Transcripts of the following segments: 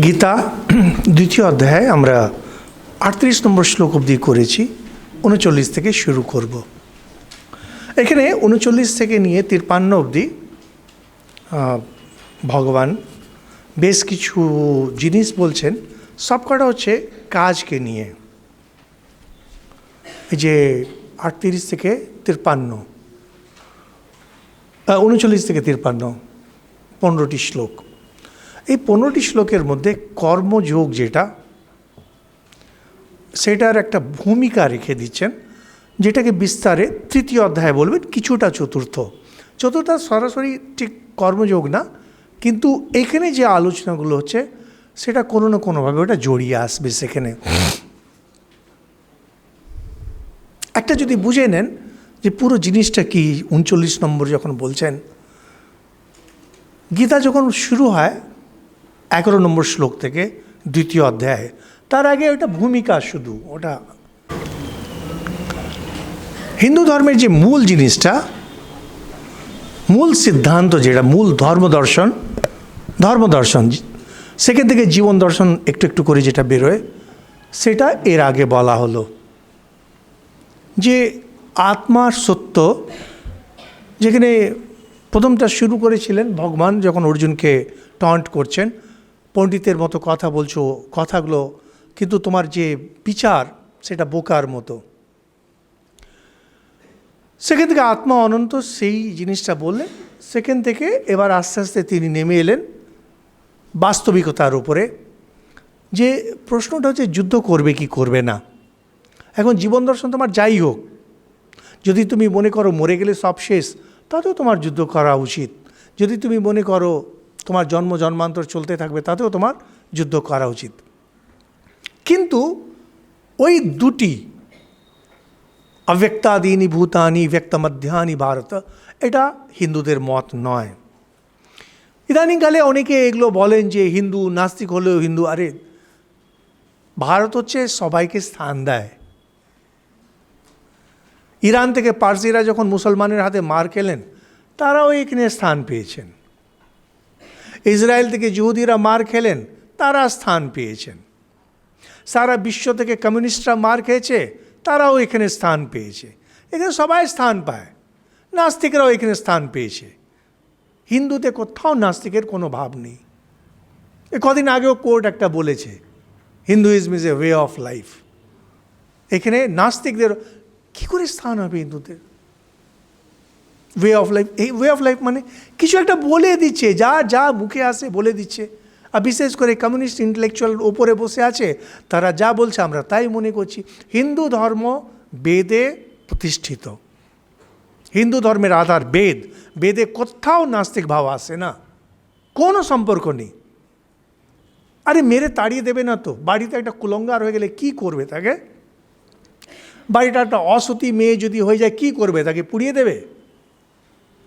গীতা দ্বিতীয় অধ্যায় আমরা ৩৮ নম্বর শ্লোক অবধি করেছি, ৩৯ থেকে শুরু করব। এখানে ৩৯ থেকে নিয়ে ৫৩ অবধি ভগবান বেশ কিছু জিনিস বলছেন, সবকটা হচ্ছে কাজকে নিয়ে। এই যে ৩৮ থেকে ৫৩, ৩৯ থেকে ৫৩, ১৫টি শ্লোক। এই ১৫টি শ্লোকের মধ্যে কর্মযোগ যেটা, সেটার একটা ভূমিকা রেখে দিচ্ছেন, যেটাকে বিস্তারে তৃতীয় অধ্যায়ে বলবেন, কিছুটা চতুর্থ সরাসরি ঠিক কর্মযোগ না, কিন্তু এখানে যে আলোচনাগুলো হচ্ছে সেটা কোনো না কোনোভাবে ওটা জড়িয়ে আসবে। সেখানে একটা যদি বুঝে নেন যে পুরো জিনিসটা কি, ৩৯ নম্বর যখন বলছেন, গীতা যখন শুরু হয় ১১ নম্বর শ্লোক থেকে দ্বিতীয় অধ্যায়, তার আগে ওটা ভূমিকা, শুধু ওটা হিন্দু ধর্মের যে মূল জিনিসটা, মূল সিদ্ধান্ত যেটা, মূল ধর্মদর্শন সেখান থেকে জীবন দর্শন একটু একটু করে যেটা বেরোয়, সেটা এর আগে বলা হলো। যে আত্মার সত্য, যেখানে প্রথমটা শুরু করেছিলেন ভগবান যখন অর্জুনকে টন্ট করছেন, পণ্ডিতের মতো কথা বলছো, কথাগুলো কিন্তু তোমার যে বিচার সেটা বোকার মতো। সেখান থেকে আত্মা অনন্ত, সেই জিনিসটা বললেন। সেখান থেকে এবার আস্তে আস্তে তিনি নেমে এলেন বাস্তবিকতার উপরে, যে প্রশ্নটা হচ্ছে যুদ্ধ করবে কি করবে না। এখন জীবন দর্শন তোমার যাই হোক, যদি তুমি মনে করো মরে গেলে সব শেষ, তাতেও তোমার যুদ্ধ করা উচিত। যদি তুমি মনে করো তোমার জন্ম জন্মান্তর চলতে থাকবে, তাতেও তোমার যুদ্ধ করা উচিত। কিন্তু ওই দুটি, অব্যক্তাদীনি ভূতানি ব্যক্তমধ্যানি ভারত, এটা হিন্দুদের মত নয়। ইদানিংকালে অনেকে এগুলো বলেন যে হিন্দু, নাস্তিক হলেও হিন্দু। আরে, ভারত হচ্ছে সবাইকে স্থান দেয়। ইরান থেকে পার্সিরা যখন মুসলমানের হাতে মার খেলেন, তারাও এখানে স্থান পেয়েছেন। ইসরায়েল থেকে ইহুদিরা মার খেলেন, তারা স্থান পেয়েছেন। সারা বিশ্ব থেকে কমিউনিস্টরা মার খেয়েছে, তারাও এখানে স্থান পেয়েছে। এখানে সবাই স্থান পায়। নাস্তিকরাও এখানে স্থান পেয়েছে। হিন্দুতে কোথাও নাস্তিকের কোনো ভাব নেই। কদিন আগেও কোর্ট একটা বলেছে, Hinduism is a way of life. এখানে নাস্তিকদের কী করে স্থান হবে হিন্দুদের? ওয়ে অফ লাইফ, এই ওয়ে অফ লাইফ মানে কিছু একটা বলে দিচ্ছে, যা যা মুখে আসে বলে দিচ্ছে। আর বিশেষ করে কমিউনিস্ট ইন্টেলেকচুয়াল ওপরে বসে আছে, তারা যা বলছে আমরা তাই মনে করছি। হিন্দু ধর্ম বেদে প্রতিষ্ঠিত, হিন্দু ধর্মের আধার বেদ। বেদে কোথাও নাস্তিক ভাব আসে না, কোনো সম্পর্ক নেই। আরে মেরে তাড়িয়ে দেবে না তো? বাড়িতে একটা কুলঙ্গার হয়ে গেলে কি করবে তাকে? বাড়িটা একটা অসতী মেয়ে যদি হয়ে যায়, কি করবে তাকে? পুড়িয়ে দেবে?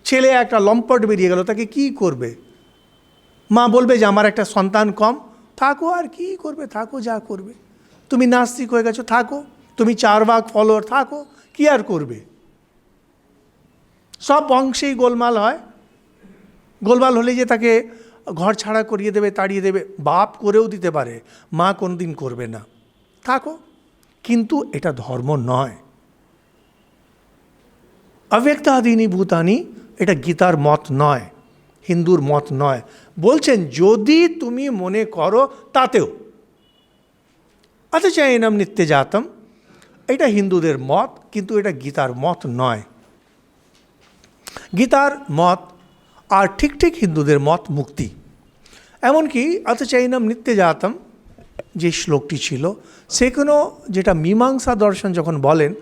ছেলে একটা লম্পট বেরিয়ে গেল, তাকে কি করবে? মা বলবে যে আমার একটা সন্তান কম, থাকো, আর কি করবে? থাকো, যা করবে। তুমি নাস্তিক হয়ে গেছো, থাকো। তুমি ৪ ভাগ ফলোয়ার, থাকো, কি আর করবে? সব বংশেই গোলমাল হয়। গোলমাল হলে যে তাকে ঘর ছাড়া করিয়ে দেবে, তাড়িয়ে দেবে, বাপ করেও দিতে পারে, মা কোনোদিন করবে না। থাকো। কিন্তু এটা ধর্ম নয়। অব্যক্তাদীনি ভূতানি, এটা গীতার মত নয়, হিন্দুর মত নয়। বলছেন যদি তুমি মনে করো তাতেও। অথচ এনম নিত্য জাতম, এটা হিন্দুদের মত, কিন্তু এটা গীতার মত নয়। গীতার মত আর ঠিক ঠিক হিন্দুদের মত মুক্তি। এমনকি অথচ এনম নিত্য জাতম যে শ্লোকটি ছিল, সেখানেও যেটা মীমাংসা দর্শন যখন বলেন,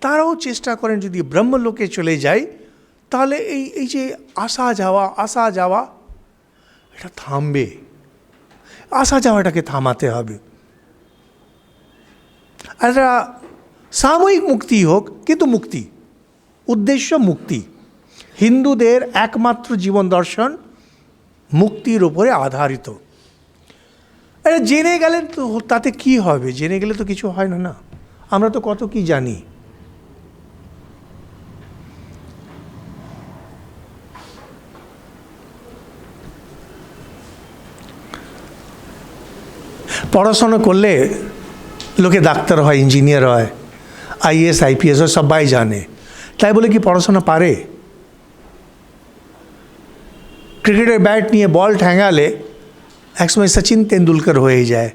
তারাও চেষ্টা করেন যদি ব্রহ্মলোকে চলে যায়, তাহলে এই যে আসা যাওয়া এটা থামবে। আসা যাওয়াটাকে থামাতে হবে। একটা সাময়িক মুক্তি হোক, কিন্তু মুক্তি, উদ্দেশ্য মুক্তি। হিন্দুদের একমাত্র জীবন দর্শন মুক্তির উপরে আধারিত। এটা জেনে গেলেন তো তাতে কি হবে? জেনে গেলে তো কিছু হয় না। না, আমরা তো কত কি জানি। পড়াশোনা করলে লোকে ডাক্তার হয়, ইঞ্জিনিয়ার হয়, আইএস আইপিএস হয়, সবাই জানে। তাই বলে কি পড়াশোনা পারে? ক্রিকেটের ব্যাট নিয়ে বল ঠ্যাঙালে একসময় সচিন তেন্ডুলকর হয়ে যায়,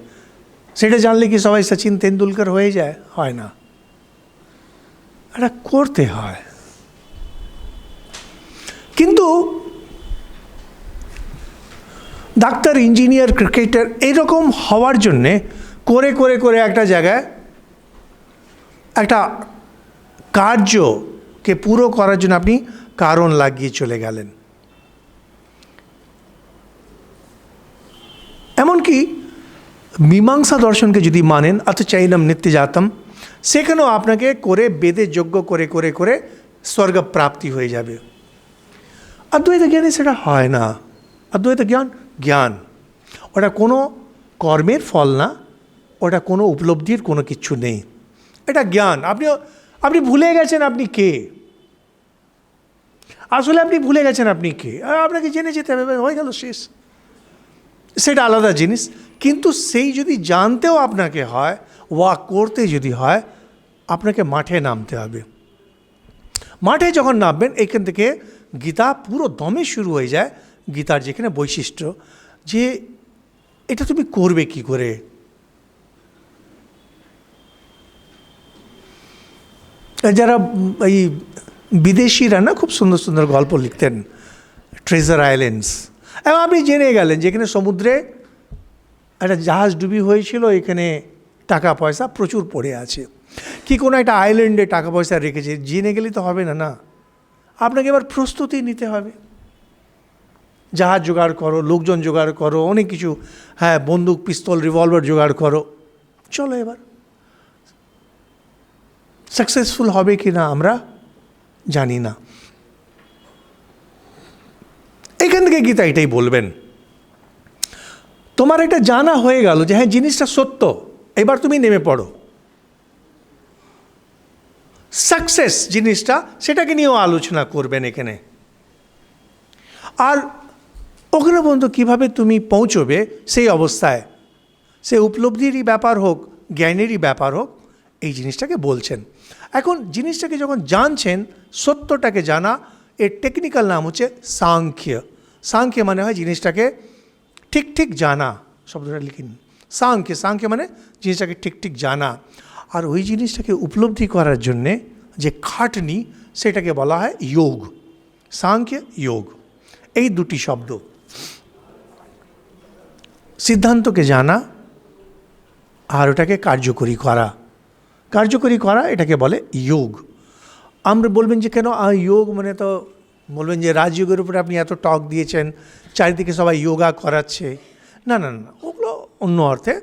সেটা জানলে কি সবাই সচিন তেন্ডুলকর হয়ে যায়? হয় না। এটা করতে হয়। কিন্তু ডাক্তার, ইঞ্জিনিয়ার, ক্রিকেটার এইরকম হওয়ার জন্যে করে করে করে একটা জায়গায় একটা কার্যকে পুরো করার জন্য আপনি কারণ লাগিয়ে চলে গেলেন। এমনকি মীমাংসা দর্শনকে যদি মানেন, চৈনম নিত্য জাতম, সেখানেও আপনাকে করে বেদে যজ্ঞ করে করে করে স্বর্গ প্রাপ্তি হয়ে যাবে। অদ্বৈত জ্ঞানে সেটা হয় না। অদ্বৈত জ্ঞান জ্ঞান, ওটা কোনো কর্মের ফল না, ওটা কোনো উপলব্ধির কোনো কিছু নেই, এটা জ্ঞান। আপনি ভুলে গেছেন আপনি কে, আসলে আপনি ভুলে গেছেন আপনি কে, আপনাকে জেনে যেতে হবে, হয়ে গেল, শেষ। সেটা আলাদা জিনিস। কিন্তু সেই যদি জানতেও আপনাকে হয়, ওয়াক করতে যদি হয়, আপনাকে মাঠে নামতে হবে। মাঠে যখন নামবেন, এখান থেকে গীতা পুরো দমে শুরু হয়ে যায়। গীতার যেখানে বৈশিষ্ট্য যে এটা তুমি করবে কি করে। যারা এই বিদেশিরা না খুব সুন্দর সুন্দর গল্প লিখতেন, ট্রেজার আইল্যান্ডস, এবং আপনি জেনে গেলেন যেখানে সমুদ্রে একটা জাহাজ ডুবি হয়েছিল, এখানে টাকা পয়সা প্রচুর পড়ে আছে, কি কোনো একটা আইল্যান্ডে টাকা পয়সা রেখেছে, জেনে গেলে তো হবে না, না, আপনাকে এবার প্রস্তুতি নিতে হবে। জাহাজ জোগাড় করো, লোকজন জোগাড় করো, অনেক কিছু, হ্যাঁ, বন্দুক, পিস্তল, রিভলভার জোগাড় করো, চলো এবার। সাকসেসফুল হবে কি না আমরা জানি না। এখান থেকে গীতা এটাই বলবেন, তোমার এটা জানা হয়ে গেল যে হ্যাঁ জিনিসটা সত্য, এবার তুমি নেমে পড়ো। সাকসেস জিনিসটা, সেটাকে নিয়েও আলোচনা করবেন এখানে। আর ওখানে পর্যন্ত কীভাবে তুমি পৌঁছবে সেই অবস্থায়, সে উপলব্ধিরই ব্যাপার হোক, জ্ঞানেরই ব্যাপার হোক, এই জিনিসটাকে বলছেন। এখন জিনিসটাকে যখন জানছেন, সত্যটাকে জানা, এর টেকনিক্যাল নাম হচ্ছে সাংখ্য। সাংখ্য মানে হয় জিনিসটাকে ঠিক ঠিক জানা, শব্দটা লিখিন, সাংখ্য। সাংখ্য মানে জিনিসটাকে ঠিক ঠিক জানা। আর ওই জিনিসটাকে উপলব্ধি করার জন্যে যে খাটনি, সেটাকে বলা হয় যোগ। সাংখ্য, যোগ, এই দুটি শব্দ। সিদ্ধান্তকে জানা আর ওটাকে কার্যকরী করা। কার্যকরী করা এটাকে বলে যোগ। আমরা বলবেন যে কেন যোগ মানে, তো বলবেন যে রাজযোগের উপরে আপনি এত টক দিয়েছেন, চারিদিকে সবাই যোগা করাচ্ছে। না না না, ওগুলো অন্য অর্থে,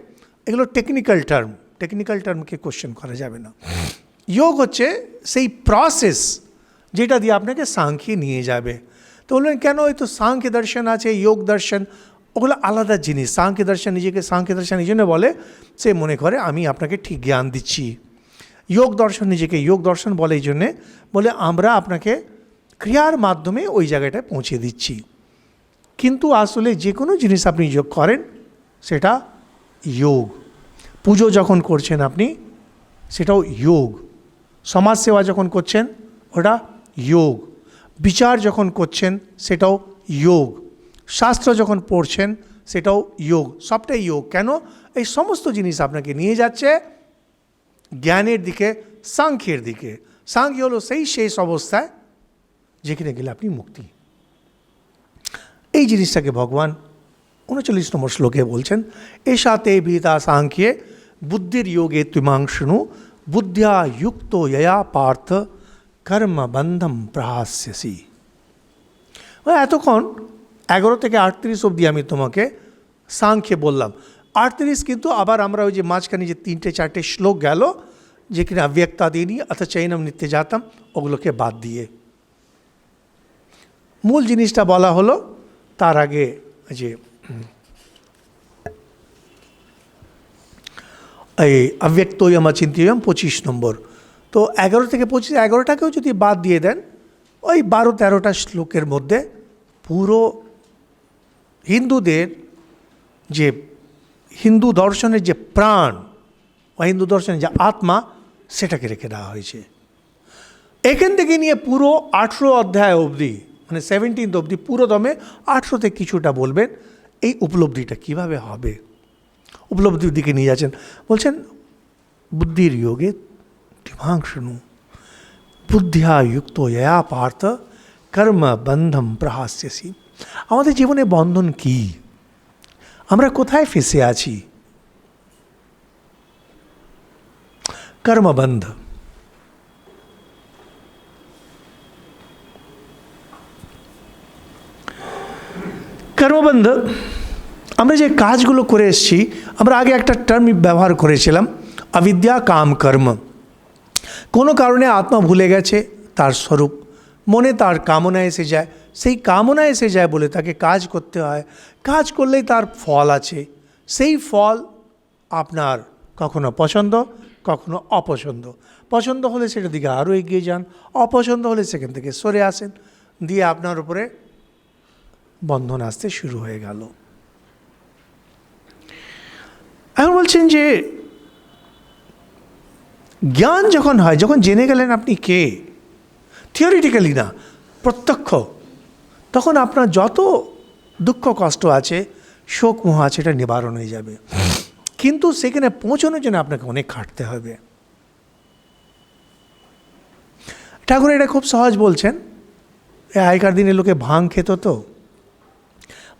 এগুলো টেকনিক্যাল টার্ম। টেকনিক্যাল টার্মকে কোশ্চেন করা যাবে না। যোগ হচ্ছে সেই প্রসেস যেটা দিয়ে আপনাকে সাংখ্যে নিয়ে যাবে। তো বলবেন কেন, ওই তো সাংখ্য দর্শন আছে, যোগ দর্শন, ওগুলো আলাদা জিনিস। সাংখ্য দর্শন নিজেকে সাংখ্য দর্শন এই জন্য বলে, সে মনে করে আমি আপনাকে ঠিক জ্ঞান দিচ্ছি। যোগ দর্শন নিজেকে যোগ দর্শন বলে এই জন্যে, বলে আমরা আপনাকে ক্রিয়ার মাধ্যমে ওই জায়গাটায় পৌঁছে দিচ্ছি। কিন্তু আসলে যে কোনো জিনিস আপনি যোগ করেন সেটা যোগ। পুজো যখন করছেন আপনি, সেটাও যোগ। সমাজসেবা যখন করছেন ওটা যোগ। বিচার যখন করছেন সেটাও যোগ। শাস্ত্র যখন পড়ছেন সেটাও যোগ। সবটাই যোগ। কেন? এই সমস্ত জিনিস আপনাকে নিয়ে যাচ্ছে জ্ঞানের দিকে, সাংখ্যের দিকে। সাংখ্য হলো সেই শেষ অবস্থায় যেখানে গেলে আপনি মুক্তি। এই জিনিসটাকে ভগবান 39 নম্বর শ্লোকে বলছেন, এষা তে বিহিতা সাংখ্যে বুদ্ধির যোগে ত্বিমাংশনু বুদ্ধ্যা যুক্ত यया পার্থ কর্মবন্ধম প্রহাস্যসি। এতক্ষণ 11 থেকে 38 অবধি আমি তোমাকে সাংখ্যে বললাম। 38 কিন্তু আবার আমরা ওই যে মাঝখানে যে 3-4টে শ্লোক গেল, যেখানে অব্যক্তাদীনি অথ চৈনম নিত্য জাতম, ওগুলোকে বাদ দিয়ে মূল জিনিসটা বলা হলো। তার আগে যে এই অব্যক্তয়ম অচিন্ত্যয়ম 25 নম্বর, তো 11 থেকে 25, 11টাকেও যদি বাদ দিয়ে দেন, ওই 12-13টা শ্লোকের মধ্যে পুরো হিন্দুদের যে হিন্দু দর্শনের যে প্রাণ বা হিন্দু দর্শনের যে আত্মা সেটাকে রেখে দেওয়া হয়েছে। এখান থেকে নিয়ে পুরো 18 অধ্যায় অবধি, মানে 17 অবধি পুরো দমে 18তে কিছুটা বলবেন এই উপলব্ধিটা কিভাবে হবে, উপলব্ধির দিকে নিয়ে যাচ্ছেন। বলছেন বুদ্ধির যোগে দিমাং শৃণু বুদ্ধিয়া যুক্ত ইয়া পার্থ কর্ম বন্ধম প্রহাস্যসি। আমাদের জীবনে বন্ধন কি, আমরা কোথায় ফেসে আছি? কর্মবন্ধ। কর্মবন্ধ, আমরা যে কাজগুলো করে এসেছি, আমরা আগে একটা টার্ম ব্যবহার করেছিলাম অবিদ্যা কাম কর্ম। কোনো কারণে আত্মা ভুলে গেছে তার স্বরূপ, মনে তার কামনা এসে যায়, সেই কামনা এসে যায় বলে তাকে কাজ করতে হয়। কাজ করলেই তার ফল আছে, সেই ফল আপনার কখনো পছন্দ কখনো অপছন্দ। পছন্দ হলে সেটার দিকে আরও এগিয়ে যান, অপছন্দ হলে সেখান থেকে সরে আসেন, দিয়ে আপনার উপরে বন্ধন আসতে শুরু হয়ে গেল। এখন বলছেন যে জ্ঞান যখন হয়, যখন জেনে গেলেন আপনি কে, থিওরিটিক্যালি না, প্রত্যক্ষ, তখন আপনার যত দুঃখ কষ্ট আছে, শোক মোহ আছে, এটা নিবারণ হয়ে যাবে। কিন্তু সেখানে পৌঁছানোর জন্য আপনাকে অনেক খাটতে হবে। ঠাকুর এটা খুব সহজ বলছেন। আগেকার দিনে লোকে ভাং খেত, তো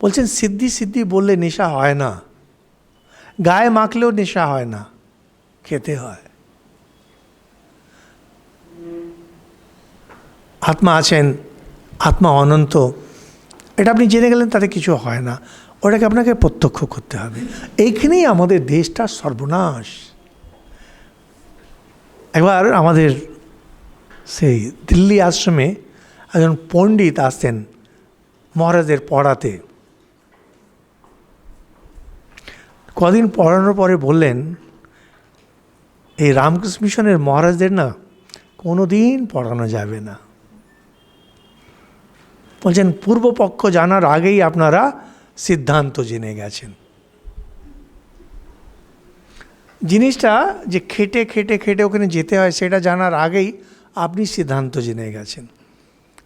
বলছেন সিদ্ধি সিদ্ধি বললে নেশা হয় না, গায়ে মাখলেও নেশা হয় না, খেতে হয়। আত্মা আছেন, আত্মা অনন্ত, এটা আপনি জেনে গেলেন, তাতে কিছু হয় না, ওটাকে আপনাকে প্রত্যক্ষ করতে হবে। এইখানেই আমাদের দেশটা সর্বনাশ। একবার আমাদের সেই দিল্লি আশ্রমে একজন পণ্ডিত আসতেন মহারাজদের পড়াতে। কদিন পড়ানোর পরে বললেন, এই রামকৃষ্ণ মিশনের মহারাজদের না কোনো দিন পড়ানো যাবে না। বলছেন পূর্বপক্ষ জানার আগেই আপনারা সিদ্ধান্ত জেনে গেছেন। জিনিসটা যে খেটে খেটে খেটে ওখানে যেতে হয়, সেটা জানার আগেই আপনি সিদ্ধান্ত জেনে গেছেন।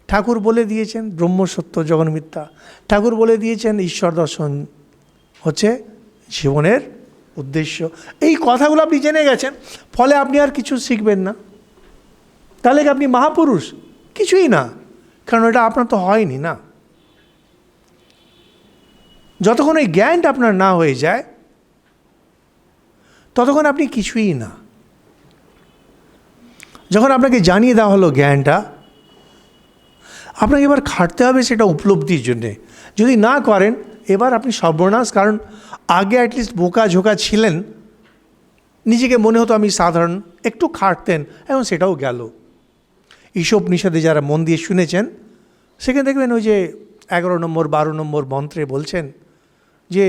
ঠাকুর বলে দিয়েছেন ব্রহ্ম সত্য জগন মিথ্যা, ঠাকুর বলে দিয়েছেন ঈশ্বর দর্শন হচ্ছে জীবনের উদ্দেশ্য। এই কথাগুলো আপনি জেনে গেছেন, ফলে আপনি আর কিছু শিখবেন না। তাহলে কি আপনি মহাপুরুষ? কিছুই না, কারণ এটা আপনার তো হয়নি না। যতক্ষণ ওই জ্ঞানটা আপনার না হয়ে যায়, ততক্ষণ আপনি কিছুই না। যখন আপনাকে জানিয়ে দেওয়া হলো জ্ঞানটা, আপনাকে এবার খাটতে হবে সেটা উপলব্ধির জন্যে। যদি না করেন, এবার আপনি সর্বনাশ। কারণ আগে অ্যাটলিস্ট বোকা ঝোকা ছিলেন, নিজেকে মনে হতো আমি সাধারণ, একটু খাটতেন, এখন সেটাও গেল। ঈশপ নিষেধে যারা মন দিয়ে শুনেছেন, সেখানে দেখবেন ওই যে 11 নম্বর 12 নম্বর মন্ত্রে বলছেন যে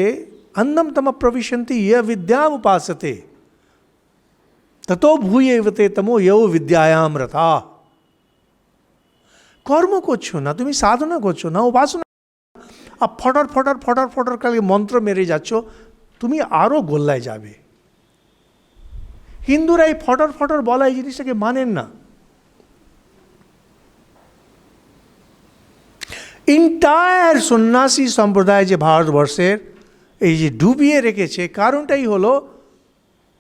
অন্নম তম প্রবিশন্তি ইয় বিদ্যাম উপাসতে ততো ভূয়েবতে তমো ইয়ো বিদ্যায়াম রতা। কর্ম করছো না, তুমি সাধনা করছো না, উপাসনা, আর ফটর ফটর ফটর ফটর কালকে মন্ত্র মেরে যাচ্ছ, তুমি আরও গোল্লায় যাবে। হিন্দুরা এই ফটর ফটর বলা এই জিনিসটাকে মানেন না। ইন্টায়ার সন্ন্যাসী সম্প্রদায় যে ভারতবর্ষের এই যে ডুবিয়ে রেখেছে, কারণটাই হলো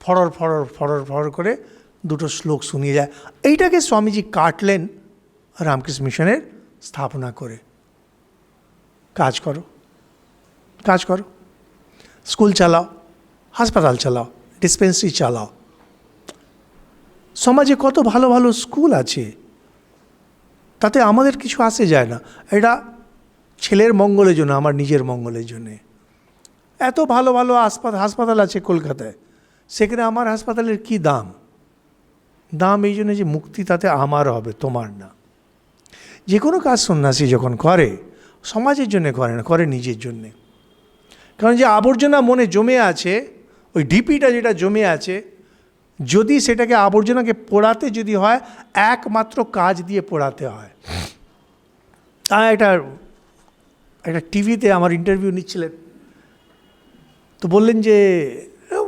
ফড়র ফড়র ফড়র ফড়র করে দুটো শ্লোক শুনিয়ে যায়। এইটাকে স্বামীজি কাটলেন রামকৃষ্ণ মিশনের স্থাপনা করে। কাজ করো, কাজ করো, স্কুল চালাও, হাসপাতাল চালাও, ডিসপেন্সারি চালাও। সমাজে কত ভালো ভালো স্কুল আছে, তাতে আমাদের কিছু আসে যায় না। এটা ছেলের মঙ্গলের জন্য, আমার নিজের মঙ্গলের জন্যে। এত ভালো ভালো হাসপাতাল আছে কলকাতায়, সেখানে আমার হাসপাতালের কি দাম? দাম এই জন্য যে মুক্তি তাতে আমার হবে, তোমার না। যে কোনো কাজ সন্ন্যাসী যখন করে, সমাজের জন্য করে না, করে নিজের জন্যে। কারণ যে আবর্জনা মনে জমে আছে, ওই ডিপিটা যেটা জমে আছে, যদি সেটাকে আবর্জনাকে পোড়াতে যদি হয়, একমাত্র কাজ দিয়ে পোড়াতে হয়। একটা টিভিতে আমার ইন্টারভিউ নিচ্ছিলেন, তো বললেন যে,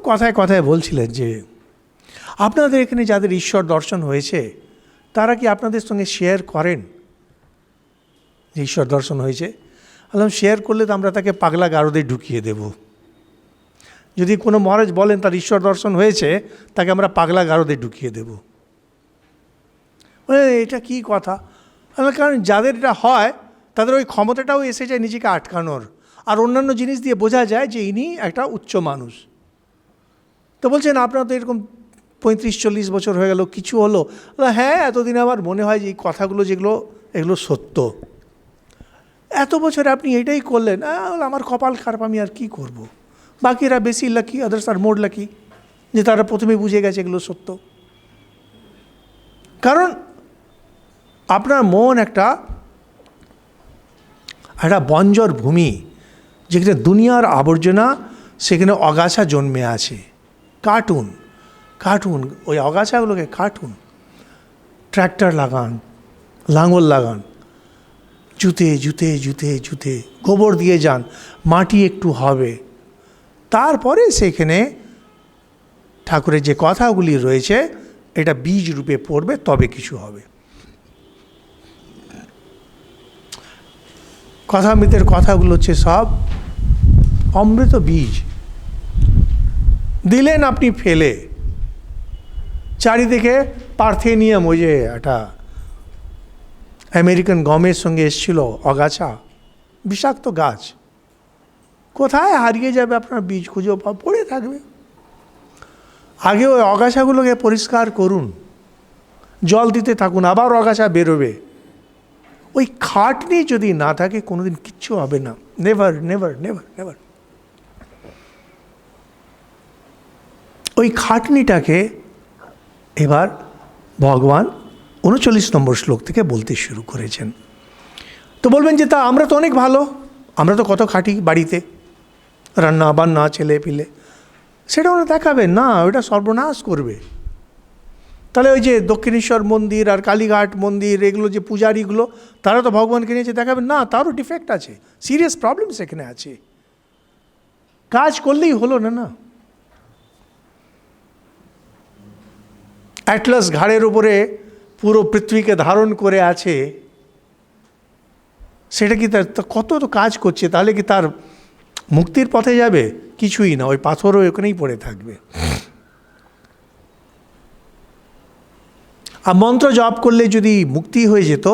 কথায় কথায় বলছিলেন যে আপনাদের এখানে যাদের ঈশ্বর দর্শন হয়েছে তারা কি আপনাদের সঙ্গে শেয়ার করেন যে ঈশ্বর দর্শন হয়েছে? বললাম, শেয়ার করলে তো আমরা তাকে পাগলা গারদে ঢুকিয়ে দেব। যদি কোনো মহারাজ বলেন তার ঈশ্বর দর্শন হয়েছে, তাকে আমরা পাগলা গারদে ঢুকিয়ে দেব। এটা কি কথা? কারণ যাদের এটা হয় তাদের ওই ক্ষমতাটাও এসে যায় নিজেকে আটকানোর, আর অন্যান্য জিনিস দিয়ে বোঝা যায় যে ইনি একটা উচ্চ মানুষ। তো বলছেন আপনার তো এরকম 35-40 বছর হয়ে গেল, কিছু হলো? হ্যাঁ, এতদিন আমার মনে হয় যে এই কথাগুলো যেগুলো এগুলো সত্য। এত বছর আপনি এটাই করলেন। আমার কপাল খারাপ, আমি আর কি করব। বাকিরা বেশি লাকি, আদার্স আর মোর লাকি, যে তারা প্রথমে বুঝে গেছে এগুলো সত্য। কারণ আপনার মন একটা বঞ্জর ভূমি, যেখানে দুনিয়ার আবর্জনা, সেখানে অগাছা জন্মে আছে। কাটুন ওই অগাছাগুলোকে কাটুন, ট্র্যাক্টর লাগান, লাঙল লাগান, জুতে জুতে জুতে জুতে গোবর দিয়ে যান, মাটি একটু হবে, তারপরে সেখানে ঠাকুরের যে কথাগুলি রয়েছে এটা বীজ রূপে পড়বে, তবে কিছু হবে। কথামৃতের কথাগুলো হচ্ছে সব অমৃত বীজ, দিলেন আপনি ফেলে। চারিদিকে পার্থেনিয়াম, ওই যে একটা আমেরিকান গমের সঙ্গে এসেছিল অগাছা, বিষাক্ত গাছ, কোথায় হারিয়ে যাবে আপনার বীজ, খুঁজে পড়ে থাকবে। আগে ওই অগাছাগুলোকে পরিষ্কার করুন, জল দিতে থাকুন, আবার অগাছা বেরোবে। ওই খাটনি যদি না থাকে কোনোদিন কিচ্ছু হবে না। Never never never never. ওই খাটনিটাকে এবার ভগবান 39 নম্বর শ্লোক থেকে বলতে শুরু করেছেন। তো বলবেন যে তা আমরা তো অনেক ভালো, আমরা তো কত খাটি বাড়িতে, রান্না বান্না, ছেলে পিলে, সেটা ওরা দেখাবে না, ওটা সর্বনাশ করবে। তাহলে ওই যে দক্ষিণেশ্বর মন্দির আর কালীঘাট মন্দির, এগুলো যে পূজারীগুলো, তারা তো ভগবানকে নিয়েছে দেখাবেন না, তারও ডিফেক্ট আছে, সিরিয়াস প্রবলেম সেখানে আছে। কাজ করলেই হলো না। না, অ্যাটলাস ঘাড়ের উপরে পুরো পৃথিবীকে ধারণ করে আছে, সেটা কি তার কত তো কাজ করছে, তাহলে কি তার মুক্তির পথে যাবে? কিছুই না, ওই পাথরও ওখানেই পড়ে থাকবে। আর মন্ত্র জপ করলে যদি মুক্তি হয়ে যেত,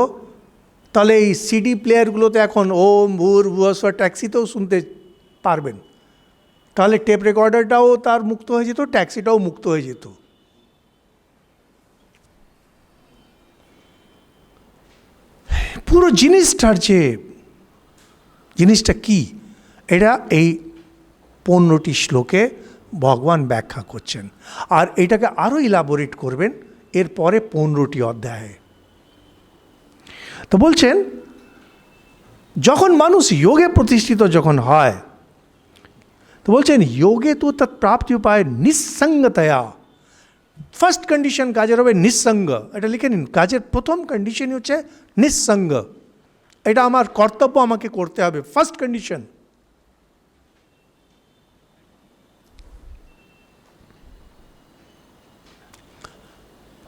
তাহলে এই সিডি প্লেয়ারগুলোতে এখন ওম ভূর ভুবস্বর ট্যাক্সিতেও শুনতে পারবেন, তাহলে টেপ রেকর্ডারটাও তার মুক্ত হয়ে যেত, ট্যাক্সিটাও মুক্ত হয়ে যেত। পুরো জিনিসটা কি, এটা এই 15টি শ্লোকে ভগবান ব্যাখ্যা করছেন, আর এটাকে আরও ইলাবোরেট করবেন এরপরে 15টি অধ্যায়ে। তো বলছেন, যখন মানুষ যোগে প্রতিষ্ঠিত যখন হয়, তো বলছেন যোগে তো তৎপ্রাপ্তি উপায় নিঃসঙ্গতয়া। ফার্স্ট কন্ডিশন কাজের হবে নিঃসঙ্গ, এটা লিখে নিন। কাজের প্রথম কন্ডিশনই হচ্ছে নিঃসঙ্গ, এটা আমার কর্তব্য, আমাকে করতে হবে, ফার্স্ট কন্ডিশন।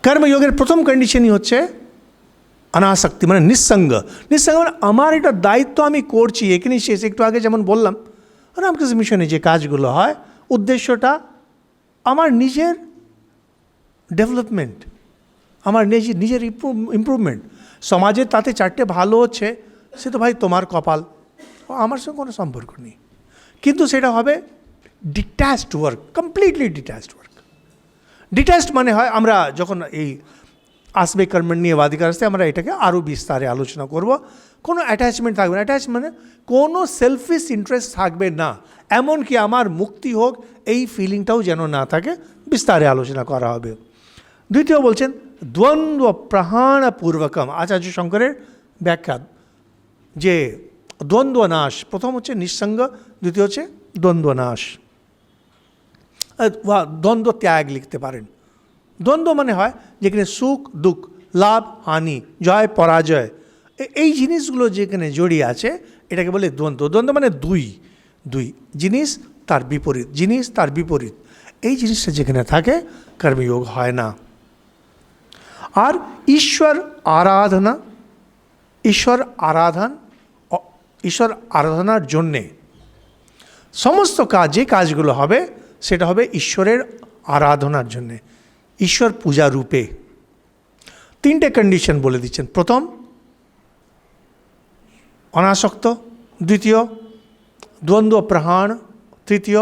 কর্মযোগের প্রথম কন্ডিশনই হচ্ছে অনাসক্তি, মানে নিঃসঙ্গ। নিঃসঙ্গ মানে আমার এটা দায়িত্ব, আমি করছি, এখানেই শেষ। একটু আগে যেমন বললাম, রামকৃষ্ণ মিশনে যে কাজগুলো হয়, উদ্দেশ্যটা আমার নিজের ডেভেলপমেন্ট, আমার নিজের ইমপ্রুভমেন্ট। সমাজের তাতে 4টে ভালো হচ্ছে, সে তো ভাই তোমার কপাল, আমার সঙ্গে কোনো সম্পর্ক নেই। কিন্তু সেটা হবে detached work, completely detached work. Detached মানে হয়, আমরা যখন এই আসবে কর্মণ্যেবাধিকার আসতে, আমরা এটাকে আরও বিস্তারে আলোচনা করব। কোনো অ্যাটাচমেন্ট থাকবে না, অ্যাটাচ মানে কোনো সেলফিশ ইন্টারেস্ট থাকবে না, এমনকি আমার মুক্তি হোক এই ফিলিংটাও যেন না থাকে, বিস্তারে আলোচনা করা হবে। দ্বিতীয় বলছেন দ্বন্দ্ব প্রহাণপূর্বকম, আচার্য শঙ্করের ব্যাখ্যা, যে দ্বন্দ্ব নাশ। প্রথম হচ্ছে নিঃসঙ্গ, দ্বিতীয় হচ্ছে দ্বন্দ্ব নাশ, দ্বন্দ্ব ত্যাগ লিখতে পারেন। দ্বন্দ্ব মানে হয় যেখানে সুখ দুঃখ, লাভ হানি, জয় পরাজয়, এই জিনিসগুলো যেখানে জড়িয়ে আছে, এটাকে বলে দ্বন্দ্ব। দ্বন্দ্ব মানে দুই জিনিস তার বিপরীত, জিনিস তার বিপরীত, এই জিনিসটা যেখানে থাকে কর্মযোগ হয় না। আর ঈশ্বর আরাধনা, ঈশ্বর আরাধনার জন্যে সমস্ত কাজ, যে কাজগুলো হবে সেটা হবে ঈশ্বরের আরাধনার জন্যে, ঈশ্বর পূজা রূপে। 3টে কন্ডিশন বলে দিচ্ছেন। প্রথম, অনাসক্ত। দ্বিতীয়, দ্বন্দ্ব প্রহাণ। তৃতীয়,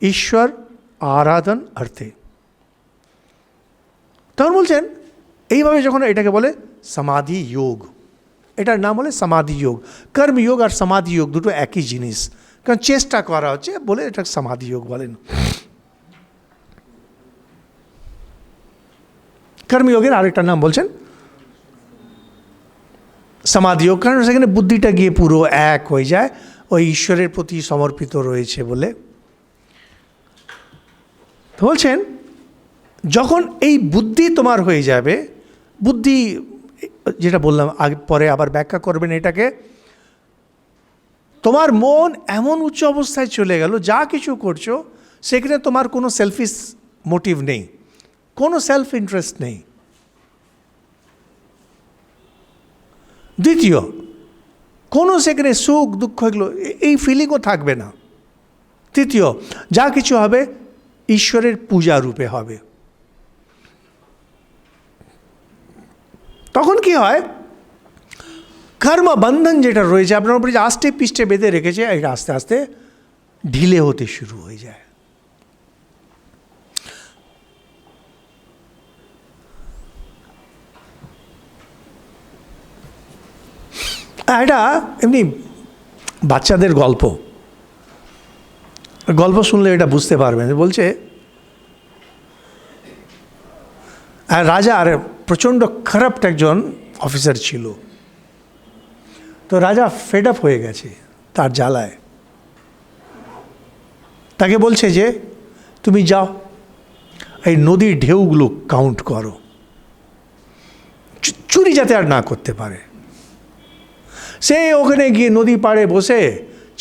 ঈশ্বর আরাধন অর্থে। তখন বলছেন এইভাবে যখন এটাকে বলে সমাধি যোগ, এটার নাম বলে সমাধি যোগ। কর্মযোগ আর সমাধি যোগ দুটো একই জিনিস, কারণ চেষ্টা করা হচ্ছে বলে এটা সমাধি যোগ বলেন। কর্মযোগের আরেকটা নাম বলছেন সমাধি যোগ, কারণ সেখানে বুদ্ধিটা গিয়ে পুরো এক হয়ে যায়, ওই ঈশ্বরের প্রতি সমর্পিত রয়েছে বলে। তো বলছেন যখন এই বুদ্ধি তোমার হয়ে যাবে, বুদ্ধি যেটা বললাম আগে, পরে আবার ব্যাখ্যা করবেন এটাকে, তোমার মন এমন উচ্চ অবস্থায় চলে গেল, যা কিছু করছো সেখানে তোমার কোনো সেলফিশ মোটিভ নেই, কোনো সেলফ ইন্টারেস্ট নেই। দ্বিতীয়, কোনো সেখানে সুখ দুঃখ এগুলো এই ফিলিংও থাকবে না। তৃতীয়, যা কিছু হবে ঈশ্বরের পূজা রূপে হবে। তখন কি হয়, কর্মবন্ধন যেটা রয়েছে আপনার উপরে যে আস্তে পিষ্টে বেঁধে রেখেছে, এটা আস্তে আস্তে ঢিলে হতে শুরু হয়ে যায়। এটা এমনি বাচ্চাদের গল্প শুনলে এটা বুঝতে পারবেন। বলছে আর রাজা আর প্রচণ্ড খারাপ একজন অফিসার ছিল। তো রাজা ফেড আপ হয়ে গেছে তার জ্বালায়, তাকে বলছে যে তুমি যাও এই নদীর ঢেউগুলো কাউন্ট করো, চুরি যাতে আর না করতে পারে। সে ওখানে গিয়ে নদী পাড়ে বসে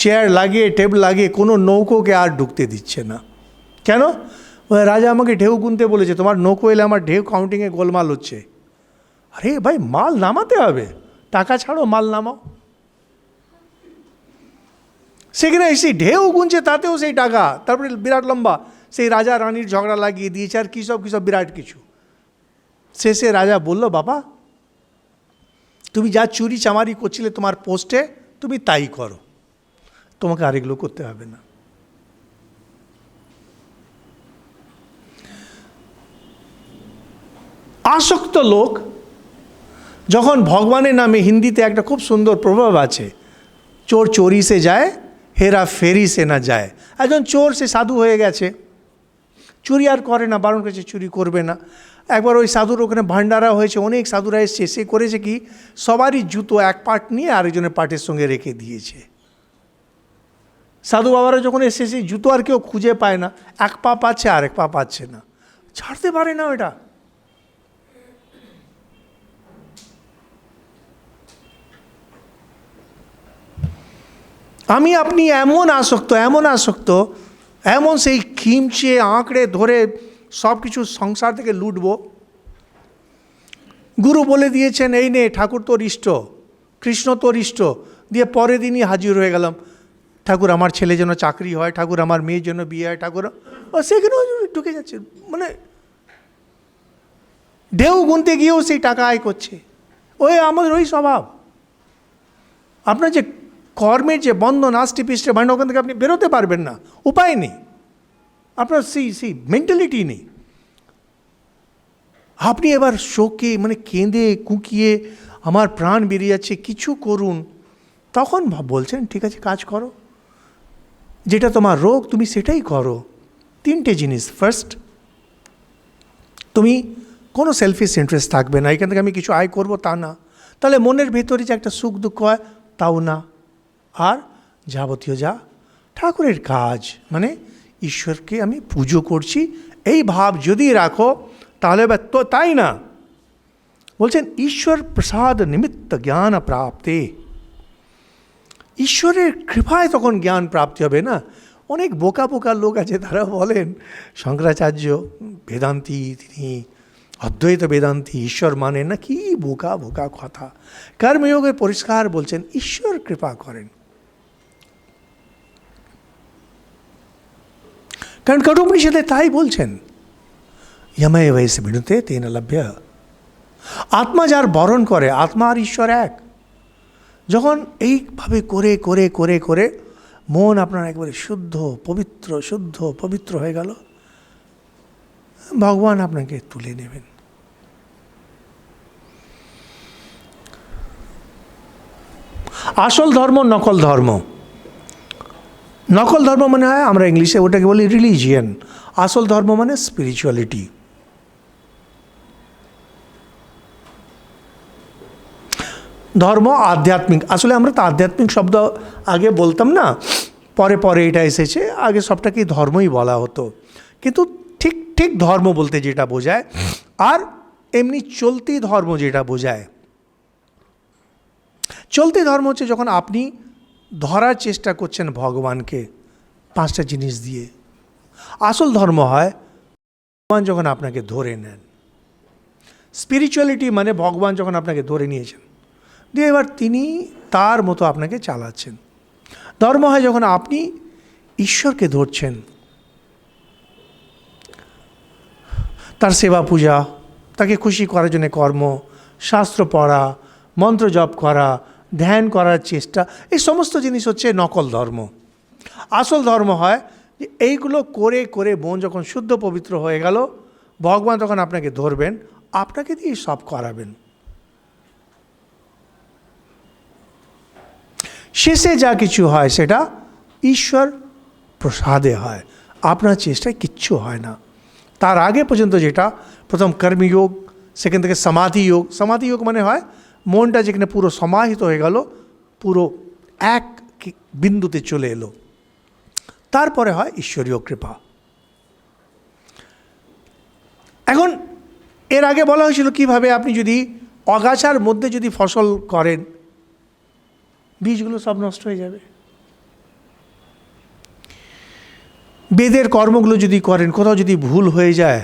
চেয়ার লাগিয়ে টেবিল লাগিয়ে কোনো নৌকোকে আর ঢুকতে দিচ্ছে না। কেন? রাজা আমাকে ঢেউ গুনতে বলেছে, তোমার নৌকো এলে আমার ঢেউ কাউন্টিংয়ে গোলমাল হচ্ছে। আরে ভাই, মাল নামাতে হবে, টাকা ছাড়ো, মাল নামাও। সেখানে সেই ঢেউ গুনছে, তাতেও সেই টাকা, তারপরে বিরাট লম্বা সেই রাজা রানীর ঝগড়া লাগিয়ে দিয়েছে, আর কী সব বিরাট কিছু। শেষে রাজা বলল, বাবা তুমি যা চুরি চামারি করছিলে তোমার পোস্টে, তুমি তাই করো, তোমাকে আর এগুলো করতে হবে না। আসক্ত লোক যখন ভগবানের নামে, হিন্দিতে একটা খুব সুন্দর প্রভাব আছে, চোর চোরি সে যায়, হেরা ফেরি সে না যায়। একজন চোর, সে সাধু হয়ে গেছে, চুরি আর করে না, বারণ করেছে চুরি করবে না। একবার ওই সাধুর ওখানে ভান্ডারা হয়েছে, অনেক সাধুরা এসছে, সে করেছে কি, সবারই জুতো এক পাট নিয়ে আরেকজনের পাটের সঙ্গে রেখে দিয়েছে। সাধু বাবারা যখন এসে সেই জুতো আর কেউ খুঁজে পায় না, এক পা পাচ্ছে আর এক পা পাচ্ছে না, ছাড়তে পারে না ওটা। আমি আপনি এমন আসক্ত, এমন সেই খিমচে আঁকড়ে ধরে সব কিছু সংসার থেকে লুটব। গুরু বলে দিয়েছেন এই নে ঠাকুর তোর ইষ্ট, কৃষ্ণ তোর ইষ্ট, দিয়ে পরের দিনই হাজির হয়ে গেলাম, ঠাকুর আমার ছেলে যেন চাকরি হয়, ঠাকুর আমার মেয়ের জন্য বিয়ে হয়, ঠাকুর, সেখানেও ঢুকে যাচ্ছে। মানে ঢেউ গুনতে গিয়েও সেই টাকা আয় করছে। আমাদের ওই স্বভাব। আপনার যে কর্মের যে বন্ধন, আষ্টি পিষ্টে ভান্ড, ওখান থেকে আপনি বেরোতে পারবেন না, উপায় নেই, আপনার সেই মেন্টালিটি নেই। আপনি এবার শোকে মানে কেঁদে কুঁকিয়ে আমার প্রাণ বেরিয়ে যাচ্ছে, কিছু করুন, তখন বলছেন ঠিক আছে কাজ করো, যেটা তোমার রোগ তুমি সেটাই করো। 3টে জিনিস। ফার্স্ট, তুমি কোনো সেলফিশ ইন্টারেস্ট থাকবে না, এখান থেকে আমি কিছু আয় করব তা না, তাহলে মনের ভেতরে যে একটা সুখ দুঃখ হয় তাও না। আর যাবতীয় যা ঠাকুরের কাজ, মানে ঈশ্বরকে আমি পুজো করছি, এই ভাব যদি রাখো, তাহলে তো তাই না, বলছেন ঈশ্বর প্রসাদ নিমিত্ত জ্ঞান প্রাপ্তে, ঈশ্বরের কৃপায় তখন জ্ঞান প্রাপ্তি হবে না। অনেক বোকা বোকা লোক আছে, তারা বলেন শঙ্করাচার্য বেদান্তি, তিনি অদ্বৈত বেদান্তি, ঈশ্বর মানেন না। কি বোকা বোকা কথা! কর্মযোগে পরিষ্কার বলছেন ঈশ্বর কৃপা করেন। কারণ কঠোপনিষদে তাই বলছেন, ইয়ময় বয়সে বিনুতে তেন লভ্য। আত্মা যার বরণ করে, আত্মা আর ঈশ্বর এক। যখন এইভাবে করে করে করে করে মন আপনার একবারে শুদ্ধ পবিত্র হয়ে গেল, ভগবান আপনাকে তুলে নেবেন। আসল ধর্ম নকল ধর্ম। নকল ধর্ম মানে হয়, আমরা ইংলিশে ওটাকে বলি রিলিজিয়ান। আসল ধর্ম মানে স্পিরিচুয়ালিটি। ধর্ম আধ্যাত্মিক। আসলে আমরা তো আধ্যাত্মিক শব্দ আগে বলতাম না, পরে পরে এটা এসেছে। আগে সবটাকেই ধর্মই বলা হতো। কিন্তু ঠিক ঠিক ধর্ম বলতে যেটা বোঝায়, আর এমনি চলতি ধর্ম যেটা বোঝায়। চলতি ধর্ম হচ্ছে যখন আপনি ধরার চেষ্টা করছেন ভগবানকে 5টা জিনিস দিয়ে। আসল ধর্ম হয় ভগবান যখন আপনাকে ধরে নেন। স্পিরিচুয়ালিটি মানে ভগবান যখন আপনাকে ধরে নিয়েছেন, দিয়ে এবার তিনি তার মতো আপনাকে চালাচ্ছেন। ধর্ম হয় যখন আপনি ঈশ্বরকে ধরছেন, তার সেবা পূজা, তাকে খুশি করার জন্য কর্ম, শাস্ত্র পড়া, মন্ত্র জপ করা, ধ্যান করার চেষ্টা, এই সমস্ত জিনিস হচ্ছে নকল ধর্ম। আসল ধর্ম হয় যে এইগুলো করে করে মন যখন শুদ্ধ পবিত্র হয়ে গেল, ভগবান তখন আপনাকে ধরবেন, আপনাকে দিয়ে সব করাবেন। শেষে যা কিছু হয় সেটা ঈশ্বর প্রসাদে হয়, আপনার চেষ্টায় কিচ্ছু হয় না। তার আগে পর্যন্ত যেটা, প্রথম কর্মযোগ, সেখান থেকে সমাধি যোগ। সমাধি যোগ মানে হয় মনটা যেখানে পুরো সমাহিত হয়ে গেল, পুরো এক বিন্দুতে চলে এলো। তারপরে হয় ঈশ্বরীয় কৃপা। এখন এর আগে বলা হয়েছিল কিভাবে আপনি যদি অগাছার মধ্যে যদি ফসল করেন, বীজগুলো সব নষ্ট হয়ে যাবে। বেদের কর্মগুলো যদি করেন, কোথাও যদি ভুল হয়ে যায়,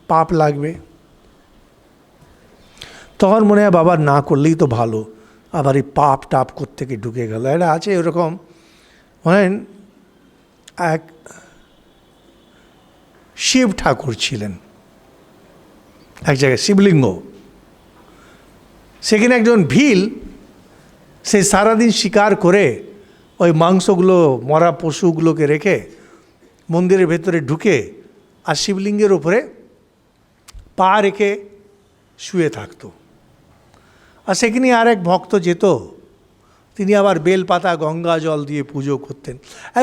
পাপ লাগবে। তখন মনে হয় বাবা না করলেই তো ভালো, আবার এই পাপ টাপ কোত্থেকে ঢুকে গেল। এটা আছে এরকম, বলেন এক শিব ঠাকুর ছিলেন এক জায়গায়, শিবলিঙ্গ। সেখানে একজন ভিল, সে সারাদিন শিকার করে ওই মাংসগুলো, মরা পশুগুলোকে রেখে মন্দিরের ভেতরে ঢুকে আর শিবলিঙ্গের উপরে পা রেখে শুয়ে থাকতো। আর সেখানে আর এক ভক্ত যেত, তিনি আবার বেলপাতা গঙ্গা জল দিয়ে পুজো করতেন।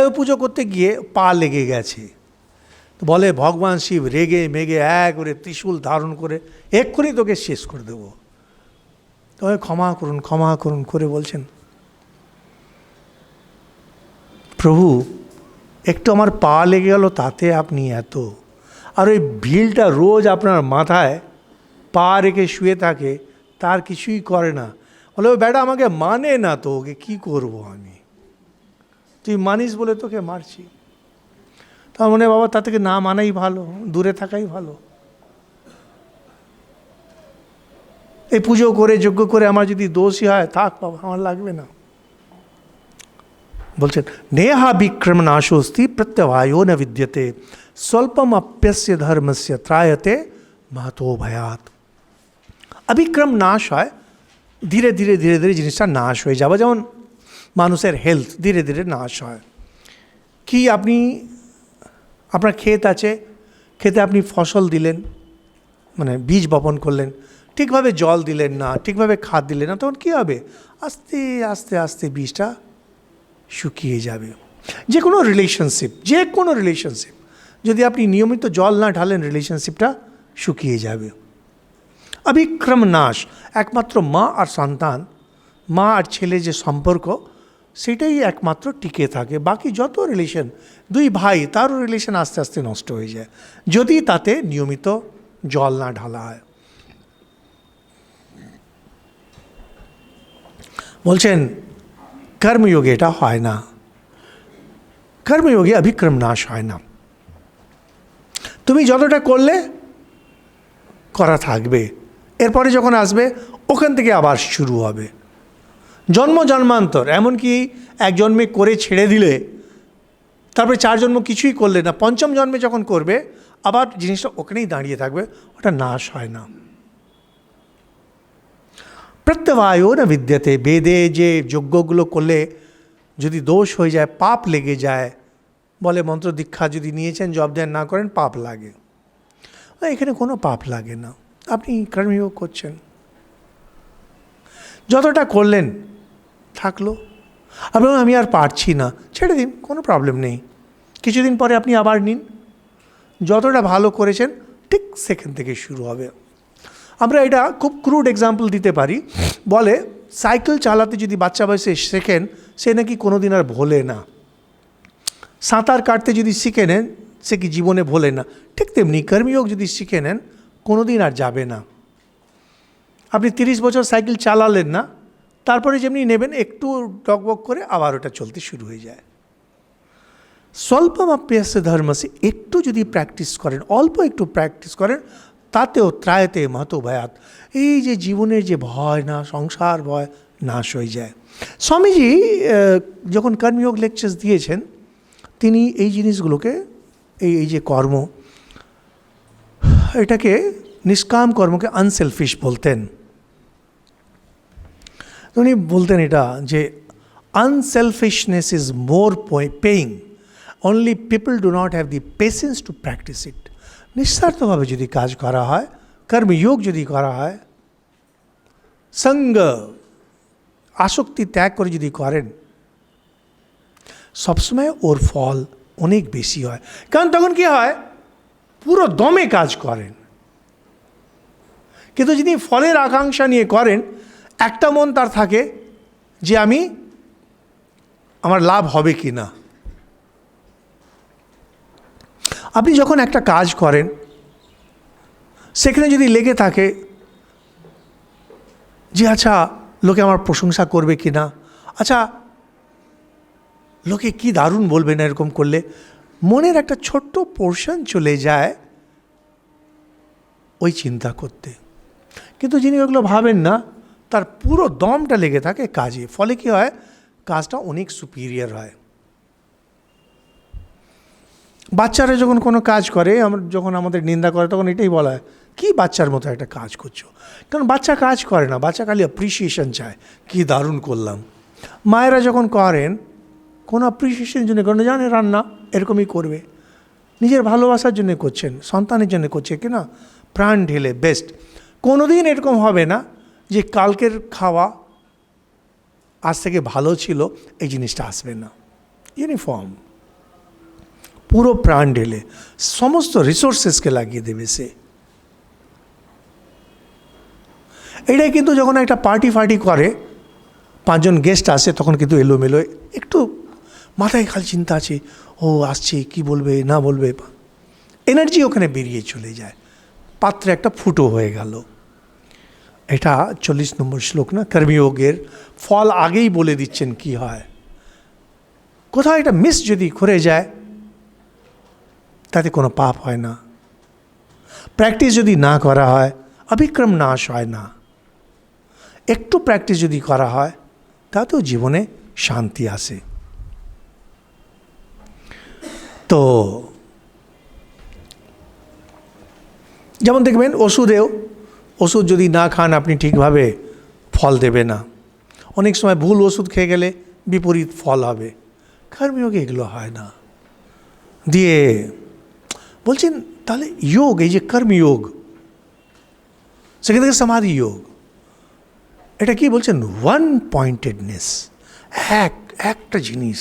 ওই পুজো করতে গিয়ে পা লেগে গেছে। তো বলে ভগবান শিব রেগে মেগে করে ত্রিশূল ধারণ করে এক্ষুনি তোকে শেষ করে দেবো। তবে ক্ষমা করুন করে বলছেন, প্রভু একটু আমার পা লেগে গেল, তাতে আপনি এত, আর ওই ভিলটা রোজ আপনার মাথায় পা রেখে শুয়ে থাকে, তার কিছুই করে না। বলে ও বেটা আমাকে মানে না, তো ওকে কী করবো আমি, তুই মানিস বলে তোকে মারছি। তার মনে বাবা তা থেকে না মানাই ভালো, দূরে থাকাই ভালো। এই পুজো করে যজ্ঞ করে আমার যদি দোষই হয়, থাক বাবা, আমার লাগবে না। বলছেন নেহা বিক্রম নাশোস্তি প্রত্যবায়ো ন বিদ্যতে স্বল্পম অপ্যস্য ধর্মস্য ত্রায়তে মাতো ভয়াত। অবিক্রম নাশ হয়, ধীরে ধীরে ধীরে ধীরে জিনিসটা নাশ হয়ে যাবে। যেমন মানুষের হেলথ ধীরে ধীরে নাশ হয়। কি আপনি, আপনার ক্ষেত আছে, ক্ষেতে আপনি ফসল দিলেন, মানে বীজ বপন করলেন, ঠিকভাবে জল দিলেন না, ঠিকভাবে খাদ দিলেন না, তখন কী হবে? আস্তে আস্তে আস্তে বীজটা শুকিয়ে যাবে। যে কোনো রিলেশনশিপ যদি আপনি নিয়মিত জল না ঢালেন, রিলেশনশিপটা শুকিয়ে যাবে। অবিক্রম নাশ, একমাত্র মা আর সন্তান, মা আর ছেলে যে সম্পর্ক, সেটাই একমাত্র টিকে থাকে। বাকি যত রিলেশন, দুই ভাই, তারও রিলেশন আস্তে আস্তে নষ্ট হয়ে যায় যদি তাতে নিয়মিত জল না ঢালা হয়। বলছেন কর্মযোগে এটা হয় না। কর্মযোগে অভিক্রম নাশ হয় না। তুমি যতটা করলে করা থাকবে, এরপরে যখন আসবে ওখান থেকে আবার শুরু হবে। জন্ম জন্মান্তর, এমনকি এক জন্মে করে ছেড়ে দিলে তারপরে 4 জন্ম কিছুই করলে না, 5ম জন্মে যখন করবে আবার জিনিসটা ওখানেই দাঁড়িয়ে থাকবে, ওটা নাশ হয় না। প্রত্যবায়ো না বিদ্যতে, বেদে যে যজ্ঞগুলো করলে যদি দোষ হয়ে যায়, পাপ লেগে যায়, বলে মন্ত্র দীক্ষা যদি নিয়েছেন জপ ধ্যান না করেন পাপ লাগে। এখানে কোনো পাপ লাগে না, আপনি কর্মযোগ করছেন, যতটা করলেন থাকলো। আপনি আমি আর পারছি না, ছেড়ে দিন, কোনো প্রবলেম নেই। কিছুদিন পরে আপনি আবার নিন, যতটা ভালো করেছেন ঠিক সেখান থেকে শুরু হবে। আমরা এটা খুব ক্রুড এক্সাম্পল দিতে পারি, বলে সাইকেল চালাতে যদি বাচ্চা বয়সে শেখেন সে নাকি কোনো দিন আর ভোলে না। সাঁতার কাটতে যদি শিখে নেন সে কি জীবনে ভোলে না। ঠিক তেমনি কর্মযোগ যদি শিখে নেন কোনো দিন আর যাবে না। আপনি 30 বছর সাইকেল চালালেন না, তারপরে যেমনি নেবেন একটু ডকবক করে আবার ওটা চলতে শুরু হয়ে যায়। স্বল্পম অভ্যাস ধর্মসে, একটু যদি প্র্যাকটিস করেন, অল্প একটু প্র্যাকটিস করেন, তাতেও ত্রায়তে মহতো ভয়াত, এই যে জীবনের যে ভয় না, সংসার ভয় নাশ হয়ে যায়। স্বামীজি যখন কর্মযোগ লেকচার্স দিয়েছেন তিনি এই জিনিসগুলোকে, এই যে কর্ম, এটাকে নিষ্কাম কর্মকে আনসেলফিশ বলতেন। উনি বলতেন এটা যে unselfishness is more paying, only people do not have the patience to practice it. নিঃস্বার্থভাবে যদি কাজ করা হয়, কর্মযোগ যদি করা হয়, সঙ্গ আসক্তি ত্যাগ করে যদি করেন, সবসময় ওর ফল অনেক বেশি হয়। কারণ তখন কি হয়, পুরো দমে কাজ করেন। কিন্তু যদি ফলের আকাঙ্ক্ষা নিয়ে করেন, একটা মন তার থাকে যে আমার লাভ হবে কি না। আপনি যখন একটা কাজ করেন সেখানে যদি লেগে থাকে যে আচ্ছা লোকে আমার প্রশংসা করবে কি না, আচ্ছা লোকে কি দারুণ বলবে না এরকম করলে, মনের একটা ছোট্ট পোর্শন চলে যায় ওই চিন্তা করতে। কিন্তু যিনি ওগুলো ভাবেন না, তার পুরো দমটা লেগে থাকে কাজে, ফলে কি হয়, কাজটা অনেক সুপিরিয়র হয়। বাচ্চারা যখন কোনো কাজ করে, যখন আমাদের নিন্দা করে তখন এটাই বলা হয় কি বাচ্চার মতো একটা কাজ করছো। কারণ বাচ্চা কাজ করে না, বাচ্চা খালি অ্যাপ্রিসিয়েশন চায়, কি দারুণ করলাম। মায়েরা যখন করেন কোনো অ্যাপ্রিসিয়েশনের জন্য করেন, জানে রান্না এরকমই করবে, নিজের ভালোবাসার জন্য করছেন, সন্তানের জন্য করছে কিনা, প্রাণ ঢেলে বেস্ট। কোনো দিন এরকম হবে না যে কালকের খাওয়া আজ থেকে ভালো ছিল, এই জিনিসটা আসবে না। ইউনিফর্ম পুরো প্রাণ ঢেলে সমস্ত রিসোর্সেসকে লাগিয়ে দেবে সে। এটাই কিন্তু যখন একটা পার্টি করে, 5 জন গেস্ট আসে, তখন কিন্তু এলোমেলো, একটু মাথায় খালি চিন্তা আছে, ও আসছে কি বলবে না বলবে, এনার্জি ওখানে বেরিয়ে চলে যায়, পাত্রে একটা ফুটো হয়ে গেল। এটা 40 নম্বর শ্লোক না, কর্মযোগের ফল আগেই বলে দিচ্ছেন কি হয়। কোথাও একটা মিস যদি করে যায় তাতে কোনো পাপ হয় না। প্র্যাকটিস যদি না করা হয় অভিক্রম নাশ হয় না। একটু প্র্যাকটিস যদি করা হয় তাতেও জীবনে শান্তি আসে। তো যেমন দেখবেন ওষুধ যদি না খান আপনি ঠিকভাবে ফল দেবে না। অনেক সময় ভুল ওষুধ খেয়ে গেলে বিপরীত ফল হবে। কর্মযোগে এগুলো হয় না। দিয়ে বলছেন তাহলে যোগ, এই যে কর্মযোগ, সেখান থেকে সমাধি যোগ, এটা কি বলছেন, ওয়ান পয়েন্টেডনেস, একটা জিনিস,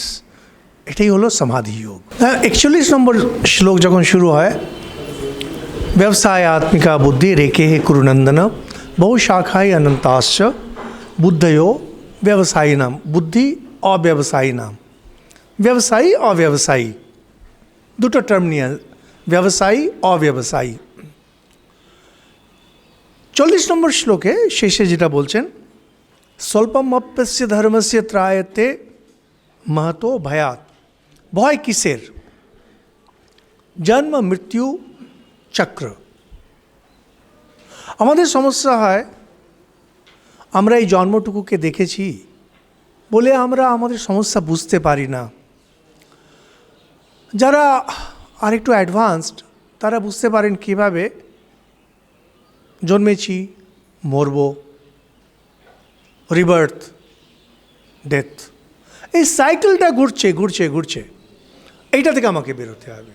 এটাই হলো সমাধি যোগ। 41 নম্বর শ্লোক যখন শুরু হয়, ব্যবসায়াত্মিকা বুদ্ধি রেখে হে কুরুনন্দন বহু শাখায় অনন্তাশ্চ বুদ্ধयो ব্যবসায়ী নাম। বুদ্ধি অব্যবসায়ী নাম, ব্যবসায়ী অব্যবসায়ী দুটো টার্ম নিয়ে, ব্যবসায়ী অব্যবসায়ী। 40 নম্বর শ্লোকে শেষে যেটা বলছেন, স্বল্পম অপ্যস্য ধর্মস্য ত্রায়তে महतो भयात ভয় কিসের? জন্ম মৃত্যু চক্র। আমাদের সমস্যা হয়, আমরা এই জন্মটুকুকে দেখেছি বলে আমরা আমাদের সমস্যা বুঝতে পারি না। যারা আরেকটু অ্যাডভান্সড তারা বুঝতে পারেন কীভাবে জন্মেছি, মরব, রিবার্থ, ডেথ, এই সাইকেলটা ঘুরছে ঘুরছে ঘুরছে, এইটা থেকে আমাকে বেরোতে হবে।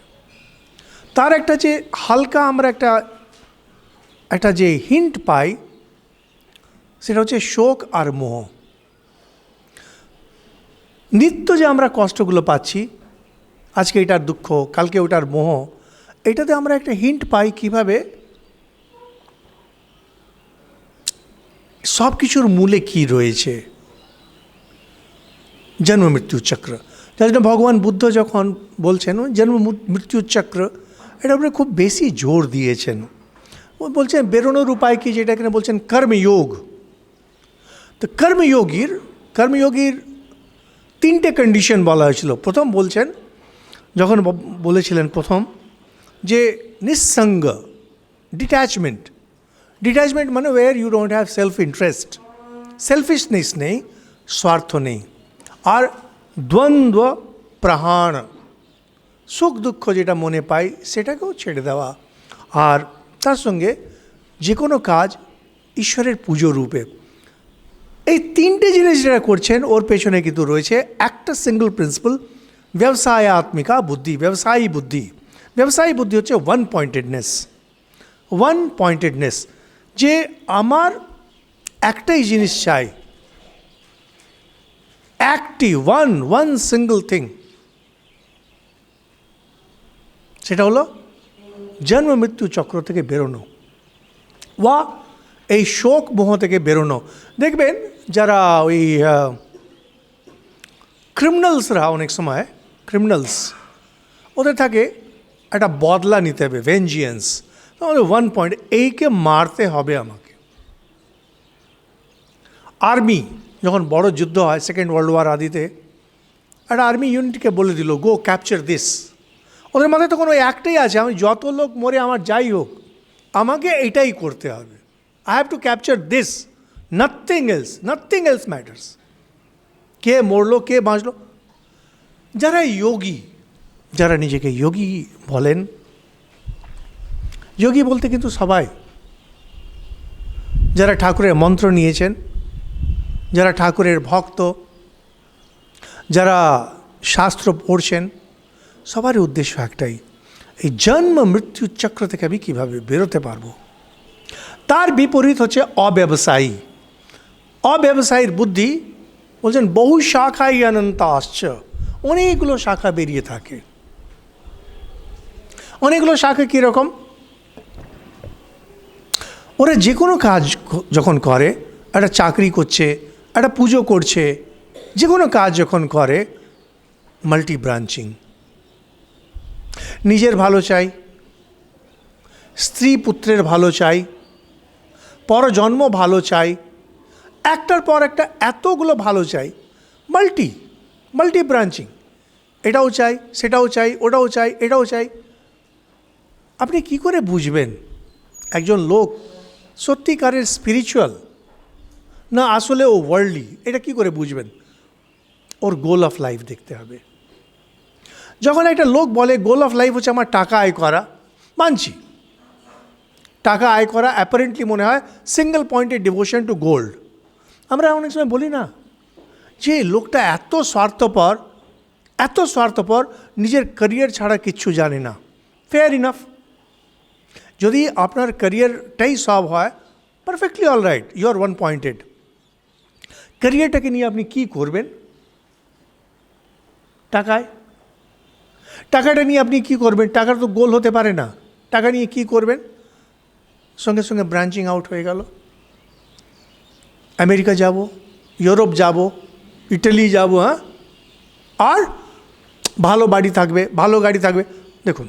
তার একটা যে হালকা আমরা একটা যে হিন্ট পাই, সেটা হচ্ছে শোক আর মোহ। নিত্য যে আমরা কষ্টগুলো পাচ্ছি, আজকে এটার দুঃখ, কালকে ওটার মোহ, এটাতে আমরা একটা হিন্ট পাই কীভাবে সব কিছুর মূলে কী রয়েছে, জন্ম মৃত্যু চক্র। যার জন্য ভগবান বুদ্ধ যখন বলছেন জন্ম মৃত্যু চক্র, এটা উপরে খুব বেশি জোর দিয়েছেন। ও বলছেন বেরোনোর উপায় কি, যেটা এখানে বলছেন কর্মযোগ। তো কর্মযোগীর তিনটে কন্ডিশন বলা হয়েছিল। প্রথম বলছেন, যখন বলেছিলেন প্রথম, যে নিঃসঙ্গ, ডিট্যাচমেন্ট মানে where you don't have self interest, selfishness নেই, স্বার্থ নেই। আর দ্বন্দ্ব প্রহাণ, সুখ দুঃখ যেটা মনে পাই সেটাকেও ছেড়ে দেওয়া। আর তার সঙ্গে যে কোনো কাজ ঈশ্বরের পুজো রূপে। এই তিনটে জিনিস যেটা করছেন, ওর পেছনে কিন্তু রয়েছে একটা সিঙ্গল প্রিন্সিপাল, ব্যবসায়াত্মিকা বুদ্ধি, ব্যবসায়ী বুদ্ধি। ব্যবসায়ী বুদ্ধি হচ্ছে ওয়ান পয়েন্টেডনেস, যে আমার একটাই জিনিস চাই, একটি ওয়ান সিঙ্গল থিং, সেটা হলো জন্ম মৃত্যু চক্র থেকে বেরোনো, বা এই শোক মোহ থেকে বেরোনো। দেখবেন যারা ওই ক্রিমিনালসরা, অনেক সময় ক্রিমিনালস, ওদের থাকে একটা বদলা নিতে হবে, ভেঞ্জিয়েন্স। তাহলে ওয়ান পয়েন্ট, এইকে মারতে হবে আমাকে। আর্মি যখন বড় যুদ্ধ হয়, সেকেন্ড ওয়ার্ল্ড ওয়ার আদিতে, একটা আর্মি ইউনিটকে বলে দিল গো ক্যাপচার দিস। ওদের মাথায় তখন ওই একটাই আছে, আমি যত লোক মরে আমার যাই হোক, আমাকে এইটাই করতে হবে। I have to capture this, nothing else matters. কে মরলো, কে বাঁচলো। যারা যোগী, যারা নিজেকে যোগী বলেন, যোগী বলতে কিন্তু সবাই, যারা ঠাকুরের মন্ত্র নিয়েছেন, যারা ঠাকুরের ভক্ত, যারা শাস্ত্র পড়ছেন, সবারই উদ্দেশ্য একটাই, এই জন্ম মৃত্যু চক্র থেকে আমি কীভাবে বেরোতে পারবো। তার বিপরীত হচ্ছে অব্যবসায়ীর বুদ্ধি। বলছেন বহু শাখাই অনন্ত আসছ, অনেকগুলো শাখা বেরিয়ে থাকে। অনেকগুলো শাখা কীরকম? ওরা যে কোনো কাজ যখন করে, একটা চাকরি করছে, একটা পুজো করছে, যে কোনো কাজ যখন করে, মাল্টি ব্রাঞ্চিং। নিজের ভালো চাই, স্ত্রী পুত্রের ভালো চাই, পরজন্ম ভালো চাই, একটার পর একটা এতগুলো ভালো চাই, মাল্টি ব্রাঞ্চিং। এটাও চাই, সেটাও চাই, ওটাও চাই, এটাও চাই। আপনি কি করে বুঝবেন একজন লোক সত্যিকারের স্পিরিচুয়াল না আসলে ও ওয়ার্ল্ডলি? এটা কি করে বুঝবেন? ওর গোল অফ লাইফ দেখতে হবে। যখন একটা লোক বলে গোল অফ লাইফ হচ্ছে আমার টাকা আয় করা, মানছি, টাকা আয় করা অ্যাপারেন্টলি মনে হয় single pointed devotion to gold. আমরা অনেক সময় বলি না যে লোকটা এত স্বার্থপর, নিজের ক্যারিয়ার ছাড়া কিচ্ছু জানে না। ফেয়ার ইনাফ, যদি আপনার ক্যারিয়ারটাই সব হয়, perfectly all right, you are one pointed. ক্যারিয়ারটাকে নিয়ে আপনি কি করবেন? টাকাটা নিয়ে আপনি কি করবেন? টাকার তো গোল হতে পারে না। টাকা নিয়ে কি করবেন? সঙ্গে সঙ্গে ব্রাঞ্চিং আউট হয়ে গেল। আমেরিকা যাব, ইউরোপ যাব, ইটালি যাব, হ্যাঁ, আর ভালো বাড়ি থাকবে, ভালো গাড়ি থাকবে। দেখুন,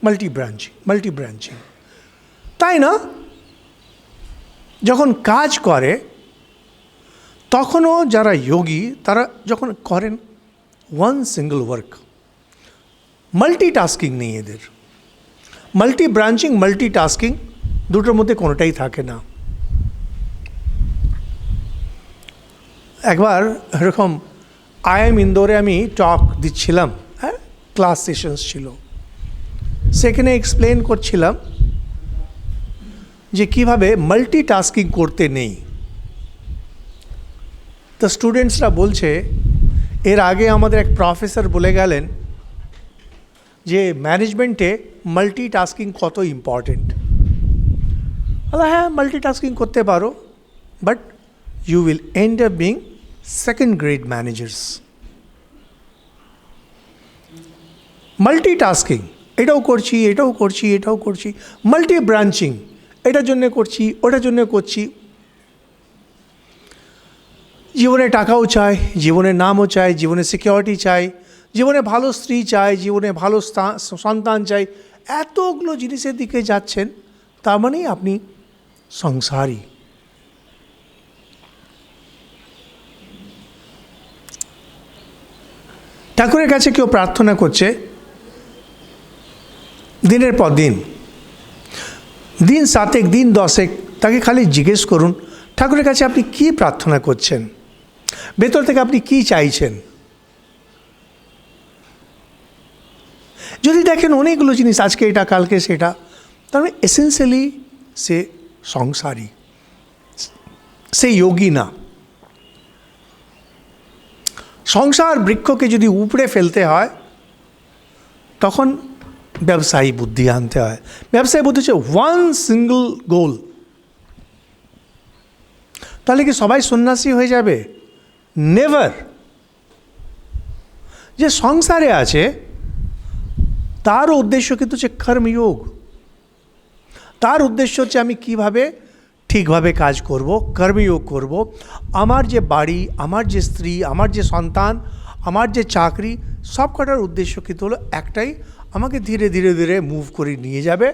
মাল্টি ব্রাঞ্চিং, তাই না? যখন কাজ করে তখনও যারা যোগী, তারা যখন করেন ওয়ান সিঙ্গল ওয়ার্ক। মাল্টিটাস্কিং নেই এদের, মাল্টি ব্রাঞ্চিং, মাল্টিটাস্কিং দুটোর মধ্যে কোনোটাই থাকে না। একবার এরকম IIM ইন্দোরে আমি টক দিচ্ছিলাম, হ্যাঁ, ক্লাস সেশনস ছিল, সেখানে এক্সপ্লেন করছিলাম যে কীভাবে মাল্টিটাস্কিং করতে নেই। তো স্টুডেন্টসরা বলছে, এর আগে আমাদের এক প্রফেসর বলে গেলেন যে ম্যানেজমেন্টে মাল্টিটাস্কিং কত ইম্পর্টেন্ট। হ্যাঁ, মাল্টিটাস্কিং করতে পারো, but you will end up being second grade managers. Multitasking, এটাও করছি, এটাও করছি, এটাও করছি, মাল্টি ব্রাঞ্চিং, এটার জন্যে করছি, ওটার জন্য করছি। জীবনে টাকাও চাই, জীবনে নামও চাই, জীবনে সিকিউরিটি চাই, জীবনে ভালো স্ত্রী চাই, জীবনে ভালো সন্তান চাই, এতগুলো জিনিসের দিকে যাচ্ছেন, তার মানেই আপনি সংসারী। ঠাকুরের কাছে কেউ প্রার্থনা করছে দিনের পর দিন, দিন 7 দিন 10, তাকে খালি জিজ্ঞেস করুন ঠাকুরের কাছে আপনি কি প্রার্থনা করছেন, ভেতর থেকে আপনি কি চাইছেন। যদি দেখেন অনেকগুলো জিনিস, আজকে এটা কালকে সেটা, তাহলে এসেন্সিয়ালি সে সংসারী, সে যোগী না। সংসার বৃক্ষকে যদি উপড়ে ফেলতে হয় তখন ব্যবসায়ী বুদ্ধি আনতে হয়। ব্যবসায়ী বুদ্ধি হচ্ছে ওয়ান সিঙ্গল গোল। তাহলে কি সবাই সন্ন্যাসী হয়ে যাবে? নেভার। যে সংসারে আছে তার উদ্দেশ্য কিন্তু হচ্ছে কর্মযোগ। তার উদ্দেশ্য হচ্ছে আমি কিভাবে ঠিকভাবে কাজ করব, কর্মযোগ করব। আমার যে বাড়ি, আমার যে স্ত্রী, আমার যে সন্তান, আমার যে চাকরি, সব কটার উদ্দেশ্য কিন্তু হলো একটাই, আমাকে ধীরে ধীরে ধীরে মুভ করে নিয়ে যাবে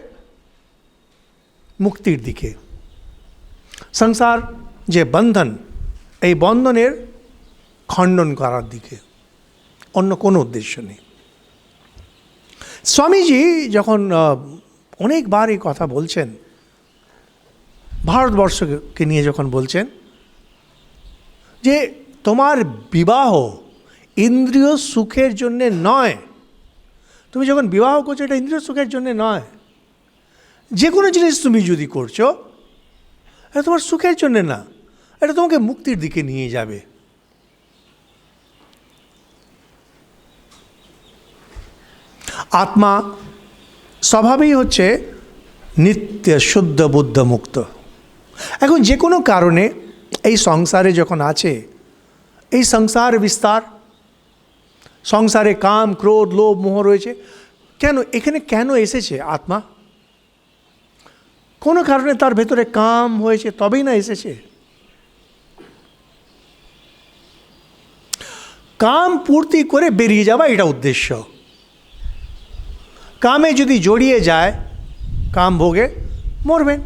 মুক্তির দিকে। সংসার যে বন্ধন, এই বন্ধনের খণ্ডন করার দিকে, অন্য কোনো উদ্দেশ্য নেই। স্বামীজি যখন অনেকবার এই কথা বলছেন, ভারতবর্ষকে নিয়ে যখন বলছেন যে তোমার বিবাহ ইন্দ্রিয় সুখের জন্যে নয়, তুমি যখন বিবাহ করছো এটা ইন্দ্রিয় সুখের জন্যে নয়। যে কোনো জিনিস তুমি যদি করছো এটা তোমার সুখের জন্যে না, এটা তোমাকে মুক্তির দিকে নিয়ে যাবে। আত্মা স্বভাবেই হচ্ছে নিত্য শুদ্ধ বুদ্ধ মুক্ত। এখন যে কোনো কারণে এই সংসারে যখন আছে, এই সংসার বিস্তার, সংসারে কাম ক্রোধ লোভ মোহ রয়েছে, কেন এখানে কেন এসেছে আত্মা? কোনো কারণে তার ভেতরে কাম হয়েছে, তবেই না এসেছে। কাম পূর্তি করে বেরিয়ে যাওয়া এটা উদ্দেশ্য। কামে যদি জড়িয়ে যায়, কাম ভোগে মরবেন।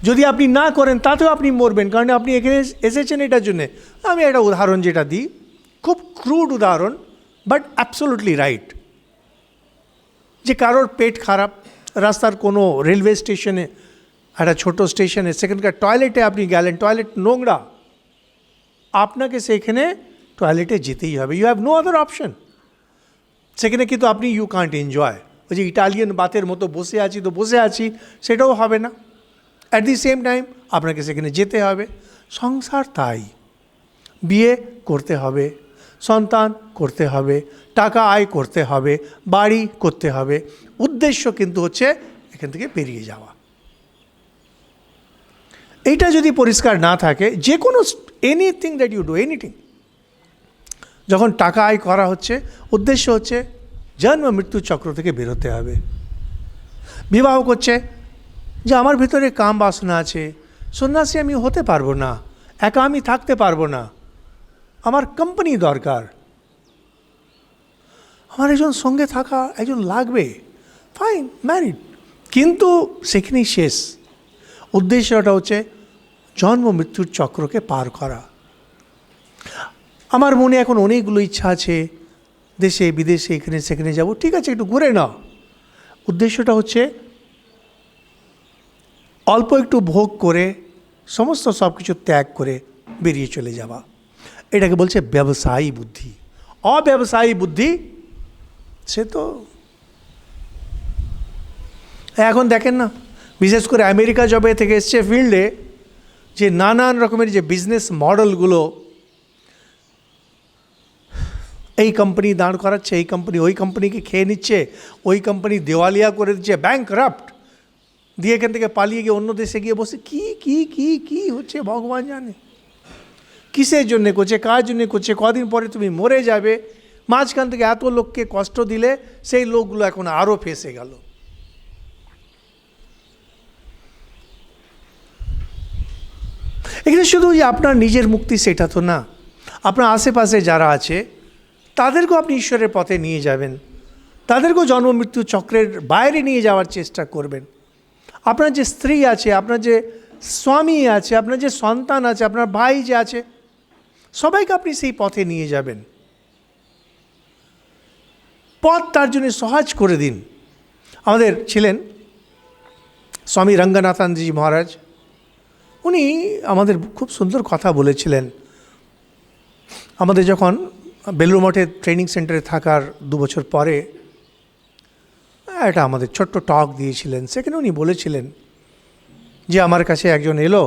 যদি আপনি না করেন তাতেও আপনি মরবেন, কারণ আপনি এখানে এসেছেন এটার জন্যে। আমি একটা উদাহরণ যেটা দিই, খুব ক্রুড উদাহরণ, বাট অ্যাবসোলুটলি রাইট। যে কারোর পেট খারাপ, রাস্তার কোনো রেলওয়ে স্টেশনে, একটা ছোটো স্টেশনে সেখানকার টয়লেটে আপনি গেলেন, টয়লেট নোংরা, আপনাকে সেখানে টয়লেটে যেতেই হবে। You have no other option. সেখানে কিন্তু আপনি ইউ কান্ট এনজয়, ওই যে ইটালিয়ান বাতের মতো বসে আছি তো বসে আছি, সেটাও হবে না। অ্যাট দি সেম টাইম আপনাকে সেখানে যেতে হবে। সংসার তাই, বিয়ে করতে হবে, সন্তান করতে হবে, টাকা আয় করতে হবে, বাড়ি করতে হবে। উদ্দেশ্য কিন্তু হচ্ছে এখান থেকে বেরিয়ে যাওয়া। এইটা যদি পরিষ্কার না থাকে, যে কোনো anything that you do, anything, যখন টাকা আয় করা হচ্ছে, উদ্দেশ্য হচ্ছে জন্ম মৃত্যু চক্র থেকে বেরোতে হবে। বিবাহ করছে যে আমার ভিতরে কাম বাসনা আছে, সন্ন্যাসী আমি হতে পারবো না, একা আমি থাকতে পারবো না, আমার কোম্পানি দরকার, আমার একজন সঙ্গে থাকা একজন লাগবে, ফাইন, ম্যারিড। কিন্তু সেখানেই শেষ। উদ্দেশ্যটা হচ্ছে জন্ম মৃত্যুর চক্রকে পার করা। আমার মনে এখন অনেকগুলো ইচ্ছা আছে, দেশে বিদেশে এখানে সেখানে যাব। ঠিক আছে, একটু ঘুরে নাও। উদ্দেশ্যটা হচ্ছে অল্প একটু ভোগ করে সমস্ত সব কিছু ত্যাগ করে বেরিয়ে চলে যাওয়া। এটাকে বলছে ব্যবসায়ী বুদ্ধি। অব্যবসায়ী বুদ্ধি সে তো এখন দেখেন না, বিশেষ করে আমেরিকা জবে থেকে এসছে ফিল্ডে, যে নানান রকমের যে বিজনেস মডেলগুলো, এই কোম্পানি দাঁড় করাচ্ছে, এই কোম্পানি ওই কোম্পানিকে খেয়ে নিচ্ছে, ওই কোম্পানি দেওয়ালিয়া করে দিচ্ছে, ব্যাংকরাপ্ট দিয়ে এখান থেকে পালিয়ে গিয়ে অন্য দেশে গিয়ে বসে কি কি কি কি হচ্ছে ভগবান জানে। কিসের জন্য করছে, কার জন্য করছে, কদিন পরে তুমি মরে যাবে, মাঝখান থেকে এত লোককে কষ্ট দিলে সেই লোকগুলো এখন আরও ফেঁসে গেল। এখানে শুধু যে আপনার নিজের মুক্তি সেটা তো না, আপনার আশেপাশে যারা আছে তাদেরকেও আপনি ঈশ্বরের পথে নিয়ে যাবেন, তাদেরকেও জন্ম মৃত্যু চক্রের বাইরে নিয়ে যাওয়ার চেষ্টা করবেন। আপনার যে স্ত্রী আছে, আপনার যে স্বামী আছে, আপনার যে সন্তান আছে, আপনার ভাই যে আছে, সবাইকে আপনি সেই পথে নিয়ে যাবেন। পথ তার জন্য সহজ করে দিন। আমাদের ছিলেন স্বামী রঙ্গনাথানজি মহারাজ, উনি আমাদের খুব সুন্দর কথা বলেছিলেন। আমাদের যখন বেলুড় মঠে ট্রেনিং সেন্টারে থাকার 2 বছর পরে একটা আমাদের ছোট্ট টক দিয়েছিলেন। সেখানে উনি বলেছিলেন যে আমার কাছে একজন এলো,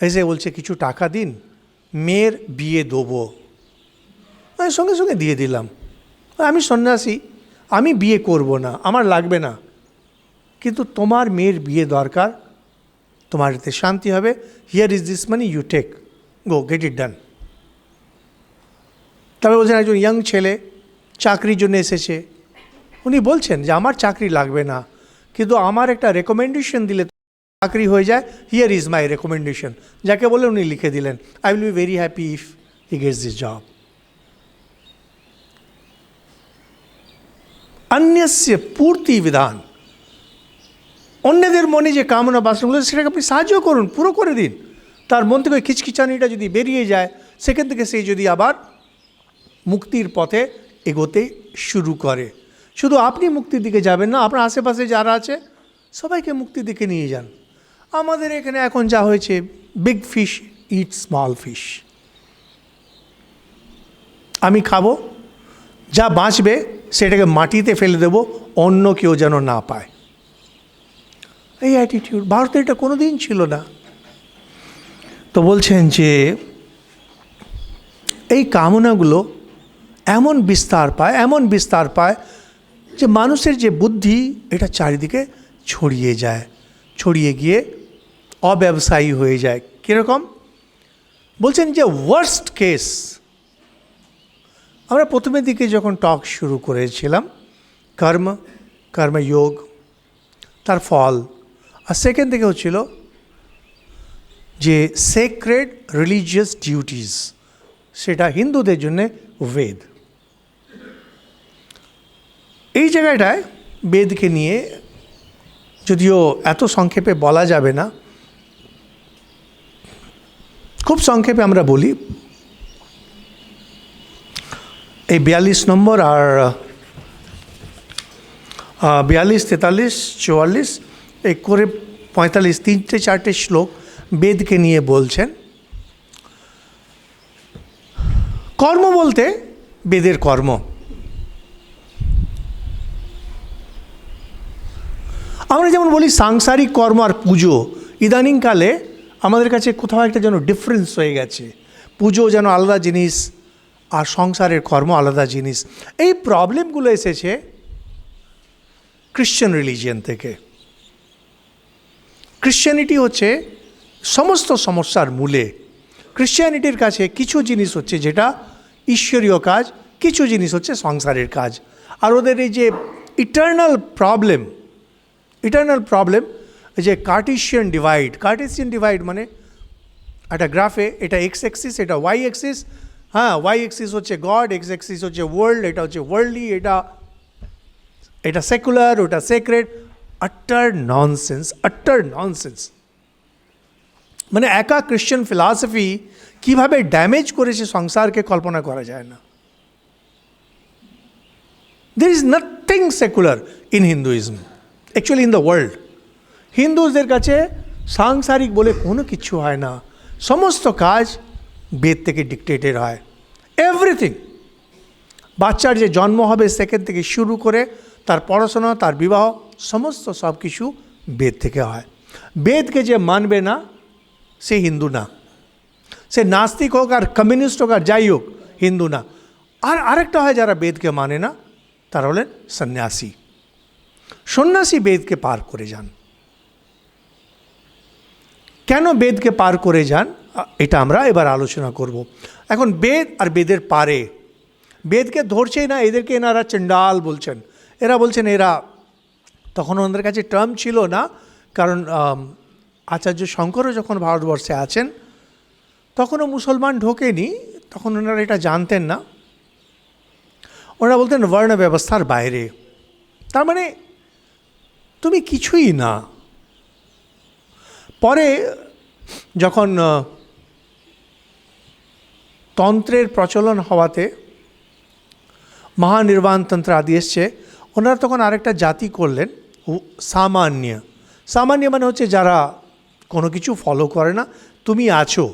এসে বলছে কিছু টাকা দিন, মেয়ের বিয়ে দেবো। আমি সঙ্গে সঙ্গে দিয়ে দিলাম। আমি সন্ন্যাসী, আমি বিয়ে করব না, আমার লাগবে না, কিন্তু তোমার মেয়ের বিয়ে দরকার, তোমার এতে শান্তি হবে, here is this money, you take, go get it done. তবে বলছেন একজন ইয়াং ছেলে চাকরির জন্য এসেছে, উনি বলছেন যে আমার চাকরি লাগবে না, কিন্তু আমার একটা রেকমেন্ডেশন দিলে চাকরি হয়ে যায়, হিয়ার ইজ মাই রেকমেন্ডেশন। যাকে বলে উনি লিখে দিলেন, I will be very happy if he gets this job. অন্যস্য পূর্তি বিধান, অন্যদের মনে যে কামনা বাসনাগুলো সেটাকে আপনি সাহায্য করুন, পুরো করে দিন। তার মন থেকে খিচখিচানিটা যদি বেরিয়ে যায়, সেখান থেকে সেই যদি আবার মুক্তির পথে এগোতে শুরু করে। শুধু আপনি মুক্তির দিকে যাবেন না, আপনার আশেপাশে যারা আছে সবাইকে মুক্তির দিকে নিয়ে যান। আমাদের এখানে এখন যা হয়েছে, বিগ ফিশ ইট স্মল ফিশ। আমি খাবো, যা বাঁচবে সেটাকে মাটিতে ফেলে দেব, অন্য কেউ যেন না পায়। এই অ্যাটিটিউড ভারতে এটা কোনো দিন ছিল না। তো বলছেন যে এই কামনাগুলো এমন বিস্তার পায় যে মানুষের যে বুদ্ধি এটা চারিদিকে ছড়িয়ে যায়, ছড়িয়ে গিয়ে অব্যবসায়ী হয়ে যায়। কীরকম বলছেন যে ওয়ার্স্ট কেস, আমরা প্রথমের দিকে যখন টক শুরু করেছিলাম কর্মযোগ, তার ফল, আর সেকেন্ড থেকে হচ্ছিল যে সেক্রেড রিলিজিয়াস ডিউটিস, সেটা হিন্দুদের জন্যে বেদ। এই জায়গাটায় বেদকে নিয়ে যদিও এত সংক্ষেপে বলা যাবে না, খুব সংক্ষেপে আমরা বলি। এই 42 নম্বর আর 42, 43, 44 এই করে 45, 3-4 শ্লোক বেদকে নিয়ে বলছেন। কর্ম বলতে বেদের কর্ম। আমরা যেমন বলি সাংসারিক কর্ম আর পুজো, ইদানিংকালে আমাদের কাছে কোথাও একটা যেন ডিফারেন্স হয়ে গেছে। পুজো যেন আলাদা জিনিস আর সংসারের কর্ম আলাদা জিনিস। এই প্রবলেমগুলো এসেছে খ্রিশ্চান রিলিজিয়ান থেকে। ক্রিশ্চিয়ানিটি হচ্ছে সমস্ত সমস্যার মূলে। ক্রিশ্চিয়ানিটির কাছে কিছু জিনিস হচ্ছে যেটা ঈশ্বরীয় কাজ, কিছু জিনিস হচ্ছে সংসারের কাজ। আর ওদের এই যে ইটার্নাল প্রবলেম যে কার্টেসিয়ান ডিভাইড মানে একটা গ্রাফে এটা এক্স অ্যাক্সিস, এটা ওয়াই অ্যাক্সিস। হ্যাঁ, ওয়াই অ্যাক্সিস হচ্ছে গড, এক্স অ্যাক্সিস হচ্ছে ওয়ার্ল্ড, এটা হচ্ছে ওয়ার্ল্ডলি, এটা সেকুলার, ওটা সেক্রেড। আট্টার ননসেন্স। মানে একা ক্রিশ্চিয়ান ফিলসফি কিভাবে ড্যামেজ করেছে সংসারকে কল্পনা করা যায় না। There is nothing secular in Hinduism, actually in the world. হিন্দুদের কাছে সাংসারিক বলে কোনো কিছু হয় না, সমস্ত কাজ বেদ থেকে ডিক্টেটেড হয়, এভরিথিং। বাচ্চার যে জন্ম হবে সেকেন্ড থেকে শুরু করে তার পড়াশোনা, তার বিবাহ, সমস্ত সব কিছু বেদ থেকে হয়। বেদকে যে মানবে না সে হিন্দু না, সে নাস্তিক হোক আর কমিউনিস্ট হোক আর যাই হোক, হিন্দু না। আর আরেকটা হয় যারা বেদকে মানে না তারা হলেন সন্ন্যাসী। সন্ন্যাসী বেদকে পার করে যান। কেন বেদকে পার করে যান এটা আমরা এবার আলোচনা করব। এখন বেদ আর বেদের পারে, বেদকে ধরছেই না, এদেরকে এনারা চণ্ডাল বলছেন। এরা বলছেন এরা, তখন ওনাদের কাছে টার্ম ছিল না, কারণ আচার্য শঙ্করও যখন ভারতবর্ষে আছেন তখনও মুসলমান ঢোকেনি, তখন ওনারা এটা জানতেন না। ওনারা বলতেন বর্ণ ব্যবস্থার বাইরে, তার মানে তুমি কিছুই না। পরে যখন তন্ত্রের প্রচলন হওয়াতে মহানির্বাণতন্ত্র আদি এসছে, ওনারা তখন আরেকটা জাতি করলেন সামান্য। সামান্য মানে হচ্ছে যারা কোনো কিছু ফলো করে না। তুমি আছো,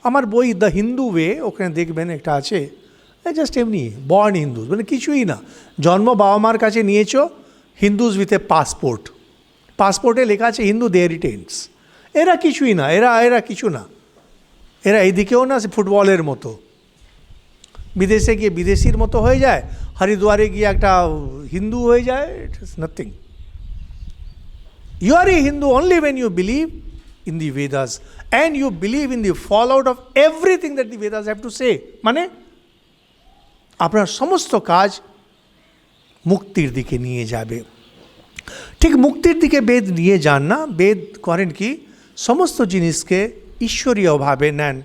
আমার বই দ্য হিন্দু ওয়ে, ওখানে দেখবেন একটা আছে, জাস্ট এমনি বর্ন হিন্দুজ, মানে কিছুই না, জন্ম বাবা মার কাছে নিয়েছো, হিন্দুজ উইথ এ পাসপোর্ট, পাসপোর্টে লেখা আছে হিন্দু, দে রিটেন্স। এরা কিছুই না, এরা কিছু না, এরা এইদিকেও না, ফুটবলের মতো, বিদেশে গিয়ে বিদেশির মতো হয়ে যায়, হরিদ্বারে গিয়ে একটা হিন্দু হয়ে যায়, it is nothing. You are a Hindu only when you believe in the Vedas and you believe in the fallout of everything that the Vedas have to say, মানে আপনার সমস্ত কাজ মুক্তির দিকে নিয়ে যাবে। ঠিক মুক্তির দিকে বেদ নিয়ে যান না, বেদ করেন কি সমস্ত জিনিসকে ঈশ্বরীয়ভাবে নেন।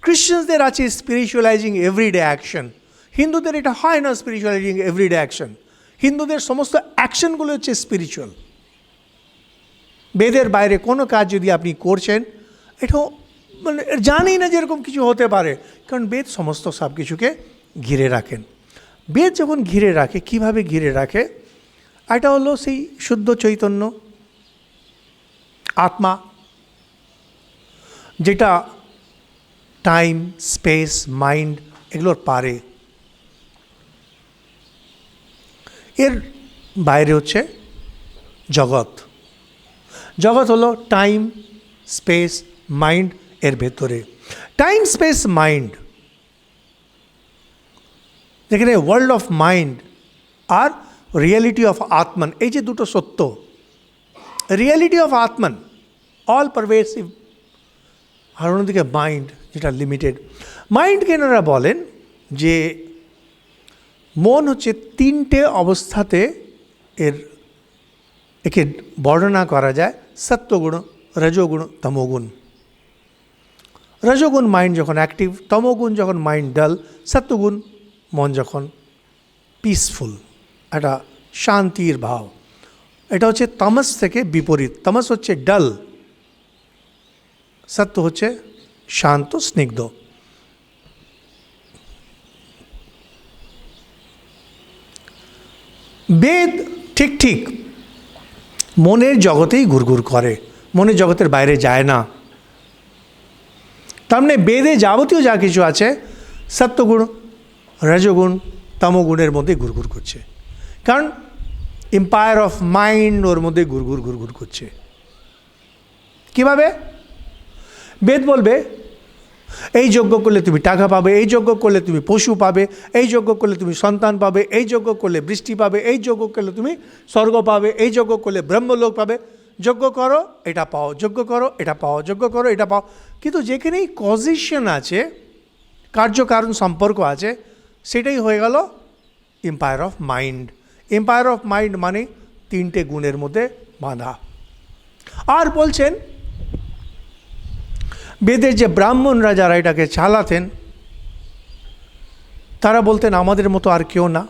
খ্রিশ্চানদের আছে স্পিরিচুয়ালাইজিং এভরিডে অ্যাকশন, হিন্দুদের এটা হয় না স্পিরিচুয়ালাইজিং এভরিডে অ্যাকশন। হিন্দুদের সমস্ত অ্যাকশনগুলো হচ্ছে স্পিরিচুয়াল। বেদের বাইরে কোনো কাজ যদি আপনি করছেন, এটাও মানে জানি না যেরকম কিছু হতে পারে, কারণ বেদ সমস্ত সব কিছুকে ঘিরে রাখেন। বেদ যখন ঘিরে রাখে, কিভাবে ঘিরে রাখে, এটা হলো সেই শুদ্ধ চৈতন্য আত্মা, যেটা টাইম, স্পেস, মাইন্ড এগুলোর পারে। এর বাইরে হচ্ছে জগৎ। জগৎ হলো টাইম, স্পেস, মাইন্ড, এর ভেতরে টাইম, স্পেস, মাইন্ড, যেখানে ওয়ার্ল্ড অফ মাইন্ড আর রিয়েলিটি অফ আত্মান, এই যে দুটো সত্য, reality of atman all pervasive, আর অন্যদিকে মাইন্ড যেটা লিমিটেড। মাইন্ডকে এনারা বলেন যে মন হচ্ছে তিনটে অবস্থাতে একে বর্ণনা করা যায়, সত্যগুণ, রজোগুণ, তমোগুণ। রজোগুণ মাইন্ড যখন অ্যাক্টিভ, তমোগুণ যখন মাইন্ড ডাল, সত্যগুণ মন যখন পিসফুল, একটা শান্তির ভাব। এটা হচ্ছে তামস থেকে বিপরীত। তামস হচ্ছে ডাল, সত্য হচ্ছে শান্ত, স্নিগ্ধ। বেদ ঠিক ঠিক মনের জগতেই ঘুরঘুর করে, মনের জগতের বাইরে যায় না। তার মানে বেদে যাবতীয় যা কিছু আছে সত্যগুণ, রজগুণ, তমগুণের মধ্যে ঘুরঘুর করছে, কারণ এম্পায়ার অফ মাইন্ড ওর মধ্যে ঘুরঘুর করছে। কীভাবে? বেদ বলবে এই যজ্ঞ করলে তুমি টাকা পাবে, এই যজ্ঞ করলে তুমি পশু পাবে, এই যজ্ঞ করলে তুমি সন্তান পাবে, এই যজ্ঞ করলে বৃষ্টি পাবে, এই যজ্ঞ করলে তুমি স্বর্গ পাবে, এই যজ্ঞ করলে ব্রহ্মলোক পাবে। যজ্ঞ করো এটা পাও, যজ্ঞ করো এটা পাও, যজ্ঞ করো এটা পাও। কিন্তু যেখানেই কজিশন আছে, কার্যকারণ সম্পর্ক আছে, সেটাই হয়ে গেল empire of mind. Empire of mind মানে তিনটে গুণের মধ্যে বাঁধা। আর বলছেন বেদের যে ব্রাহ্মণরা যারা এটাকে চালাতেন, তারা বলতেন আমাদের মতো আর কেউ না।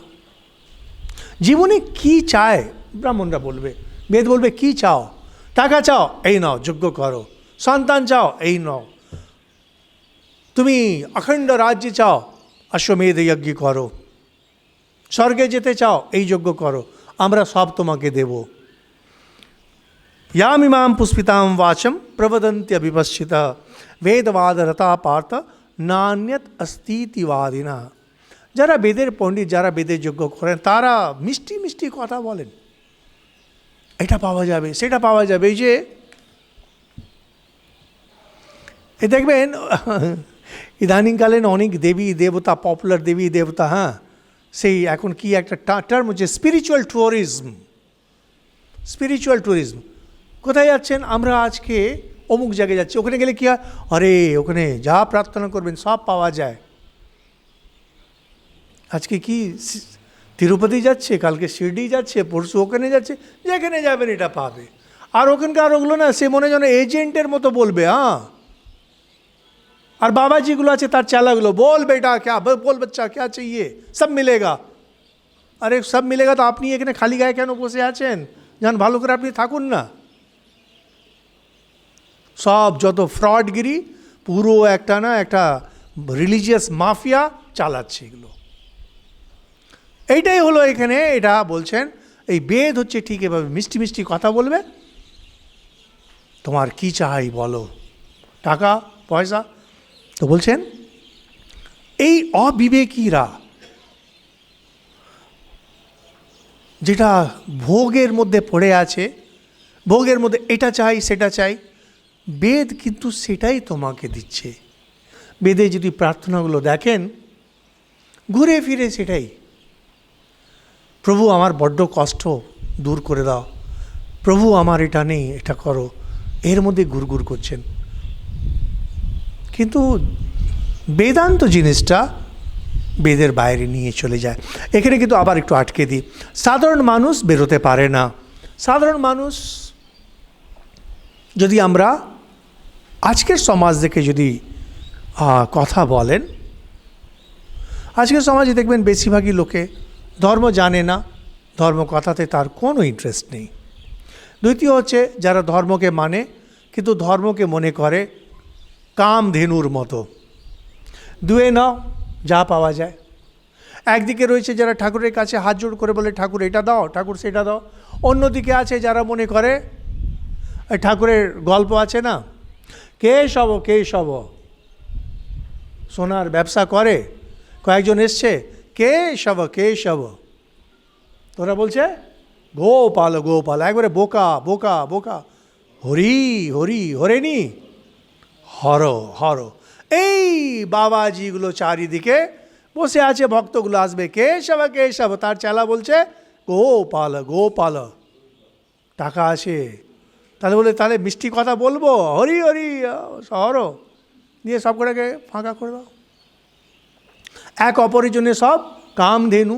জীবনে কি চায় ব্রাহ্মণরা বলবে, বেদ বলবে কি চাও? টাকা চাও, এই নাও, যজ্ঞ করো। সন্তান চাও, এই নাও। তুমি অখণ্ড রাজ্যে চাও, অশ্বমেধ যজ্ঞ করো। স্বর্গে যেতে চাও, এই যজ্ঞ করো, আমরা সব তোমাকে দেব। यामिमां पुष्पितां वाचम प्रवदन्त्य विपश्चिता वेदवादरता पार्थ नान्यत अस्तीतिवादिना। যারা বেদের পণ্ডিত, যারা বেদের যজ্ঞ করেন, তারা মিষ্টি মিষ্টি কথা বলেন, এটা পাওয়া যাবে, সেটা পাওয়া যাবে। এই যে এ দেখবেন ইদানিংকালীন অনেক দেবী দেবতা, পপুলার দেবী দেবতা, হ্যাঁ, সেই এখন কি একটা টার্ম হচ্ছে স্পিরিচুয়াল ট্যুরিজম। স্পিরিচুয়াল ট্যুরিজম, কোথায় যাচ্ছেন? আমরা আজকে অমুক জায়গায় যাচ্ছি, ওখানে গেলে কী হয়, আরে ওখানে যা প্রার্থনা করবেন সব পাওয়া যায়। আজকে কি তিরুপতি যাচ্ছে, কালকে শিরডি যাচ্ছে, পরশু ওখানে যাচ্ছে, যেখানে যাবেন এটা পাবে। আর ওখানকার ওগুলো না, সে মনে যেন এজেন্টের মতো বলবে। হ্যাঁ, আর বাবাজিগুলো আছে তার চালাগুলো, বল বেটা ক্যা, বল বাচ্চা ক্যা চাইয়ে, সব মিলেগা। আরে সব মিলেগা তো আপনি এখানে খালি গায়ে কেন বসে আছেন? যান ভালো করে আপনি থাকুন না। সব যত ফ্রডগিরি, পুরো একটা না একটা রিলিজিয়াস মাফিয়া চালাচ্ছে এগুলো। এইটাই হলো এখানে, এটা বলছেন এই বেদ হচ্ছে ঠিক এভাবে মিষ্টি মিষ্টি কথা বলবে। তোমার কি চাই বলো, টাকা পয়সা। তো বলছেন এই অবিবেকীরা যেটা ভোগের মধ্যে পড়ে আছে, ভোগের মধ্যে এটা চাই সেটা চাই, বেদ কিন্তু সেটাই তোমাকে দিচ্ছে। বেদে যদি প্রার্থনাগুলো দেখেন, ঘুরে ফিরে সেটাই, প্রভু আমার বড্ড কষ্ট দূর করে দাও, প্রভু আমার এটা নেই, এটা করো, এর মধ্যে গুড়গুড় করছেন। কিন্তু বেদান্ত জিনিসটা বেদের বাইরে নিয়ে চলে যায়। এখানে কিন্তু আবার একটু আটকে দিই, সাধারণ মানুষ বেরোতে পারে না। সাধারণ মানুষ, যদি আমরা আজকের সমাজ দেখে যদি কথা বলেন, আজকের সমাজে দেখবেন বেশিরভাগই লোকে ধর্ম জানে না, ধর্ম কথাতে তার কোনো ইন্টারেস্ট নেই। দ্বিতীয় হচ্ছে যারা ধর্মকে মানে কিন্তু ধর্মকে মনে করে কামধেনুর মতো, দুয়ে নাও যা পাওয়া যায়। একদিকে রয়েছে যারা ঠাকুরের কাছে হাত জোড় করে বলে ঠাকুর এটা দাও, ঠাকুর সেটা দাও। অন্যদিকে আছে যারা মনে করে ঠাকুরের গল্প আছে না, কেশব কেশব, সোনার ব্যবসা করে, কয়েকজন এসছে, কেশব কেশব, তোরা বলছে গোপাল গোপাল, একবারে বোকা বোকা বোকা, হরি হরি হরেনি হর হর। এই বাবাজিগুলো চারিদিকে বসে আছে, ভক্তগুলো আসবে কেশব কেশব, তার চেলা বলছে গোপাল গোপাল, টাকা আছে। তাহলে বলে তাহলে মিষ্টি কথা বলবো, হরি হরি হর, দিয়ে সব কটাকে ফাঁকা করে দাও। এক অপরের জন্য সব কামধেনু।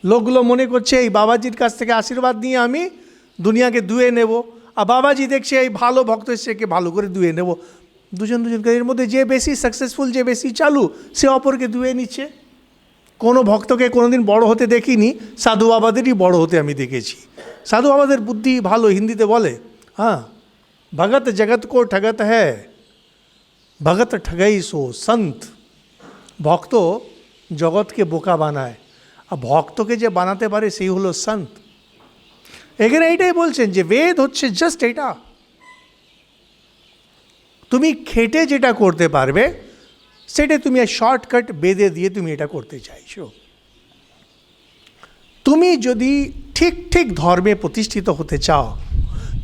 লোকগুলো মনে করছে এই বাবাজির কাছ থেকে আশীর্বাদ নিয়ে আমি দুনিয়াকে ধুয়ে নেব, আর বাবাজি দেখছে এই ভালো ভক্ত এসছে, কে ভালো করে ধুয়ে নেব। দুজনকে, এর মধ্যে যে বেশি সাকসেসফুল, যে বেশি চালু, সে অপরকে ধুয়ে নিচ্ছে। কোনো ভক্তকে কোনোদিন বড় হতে দেখিনি, সাধু বাবাদেরই বড় হতে আমি দেখেছি। সাধু বাবাদের বুদ্ধি ভালো, হিন্দিতে বলে, হ্যাঁ, ভগত জগৎ কো ঠগত হ্যায়, ভগত ঠগাই সো সন্ত। ভক্ত জগৎকে বোকা বানায়, আর ভক্তকে যে বানাতে পারে সেই হলো সন্ত। এখানে এইটাই বলছেন যে বেদ হচ্ছে জাস্ট এটা, তুমি খেটে যেটা করতে পারবে সেটা তুমি শর্টকাট বেদে দিয়ে তুমি এটা করতে চাইছো। তুমি যদি ঠিক ঠিক ধর্মে প্রতিষ্ঠিত হতে চাও,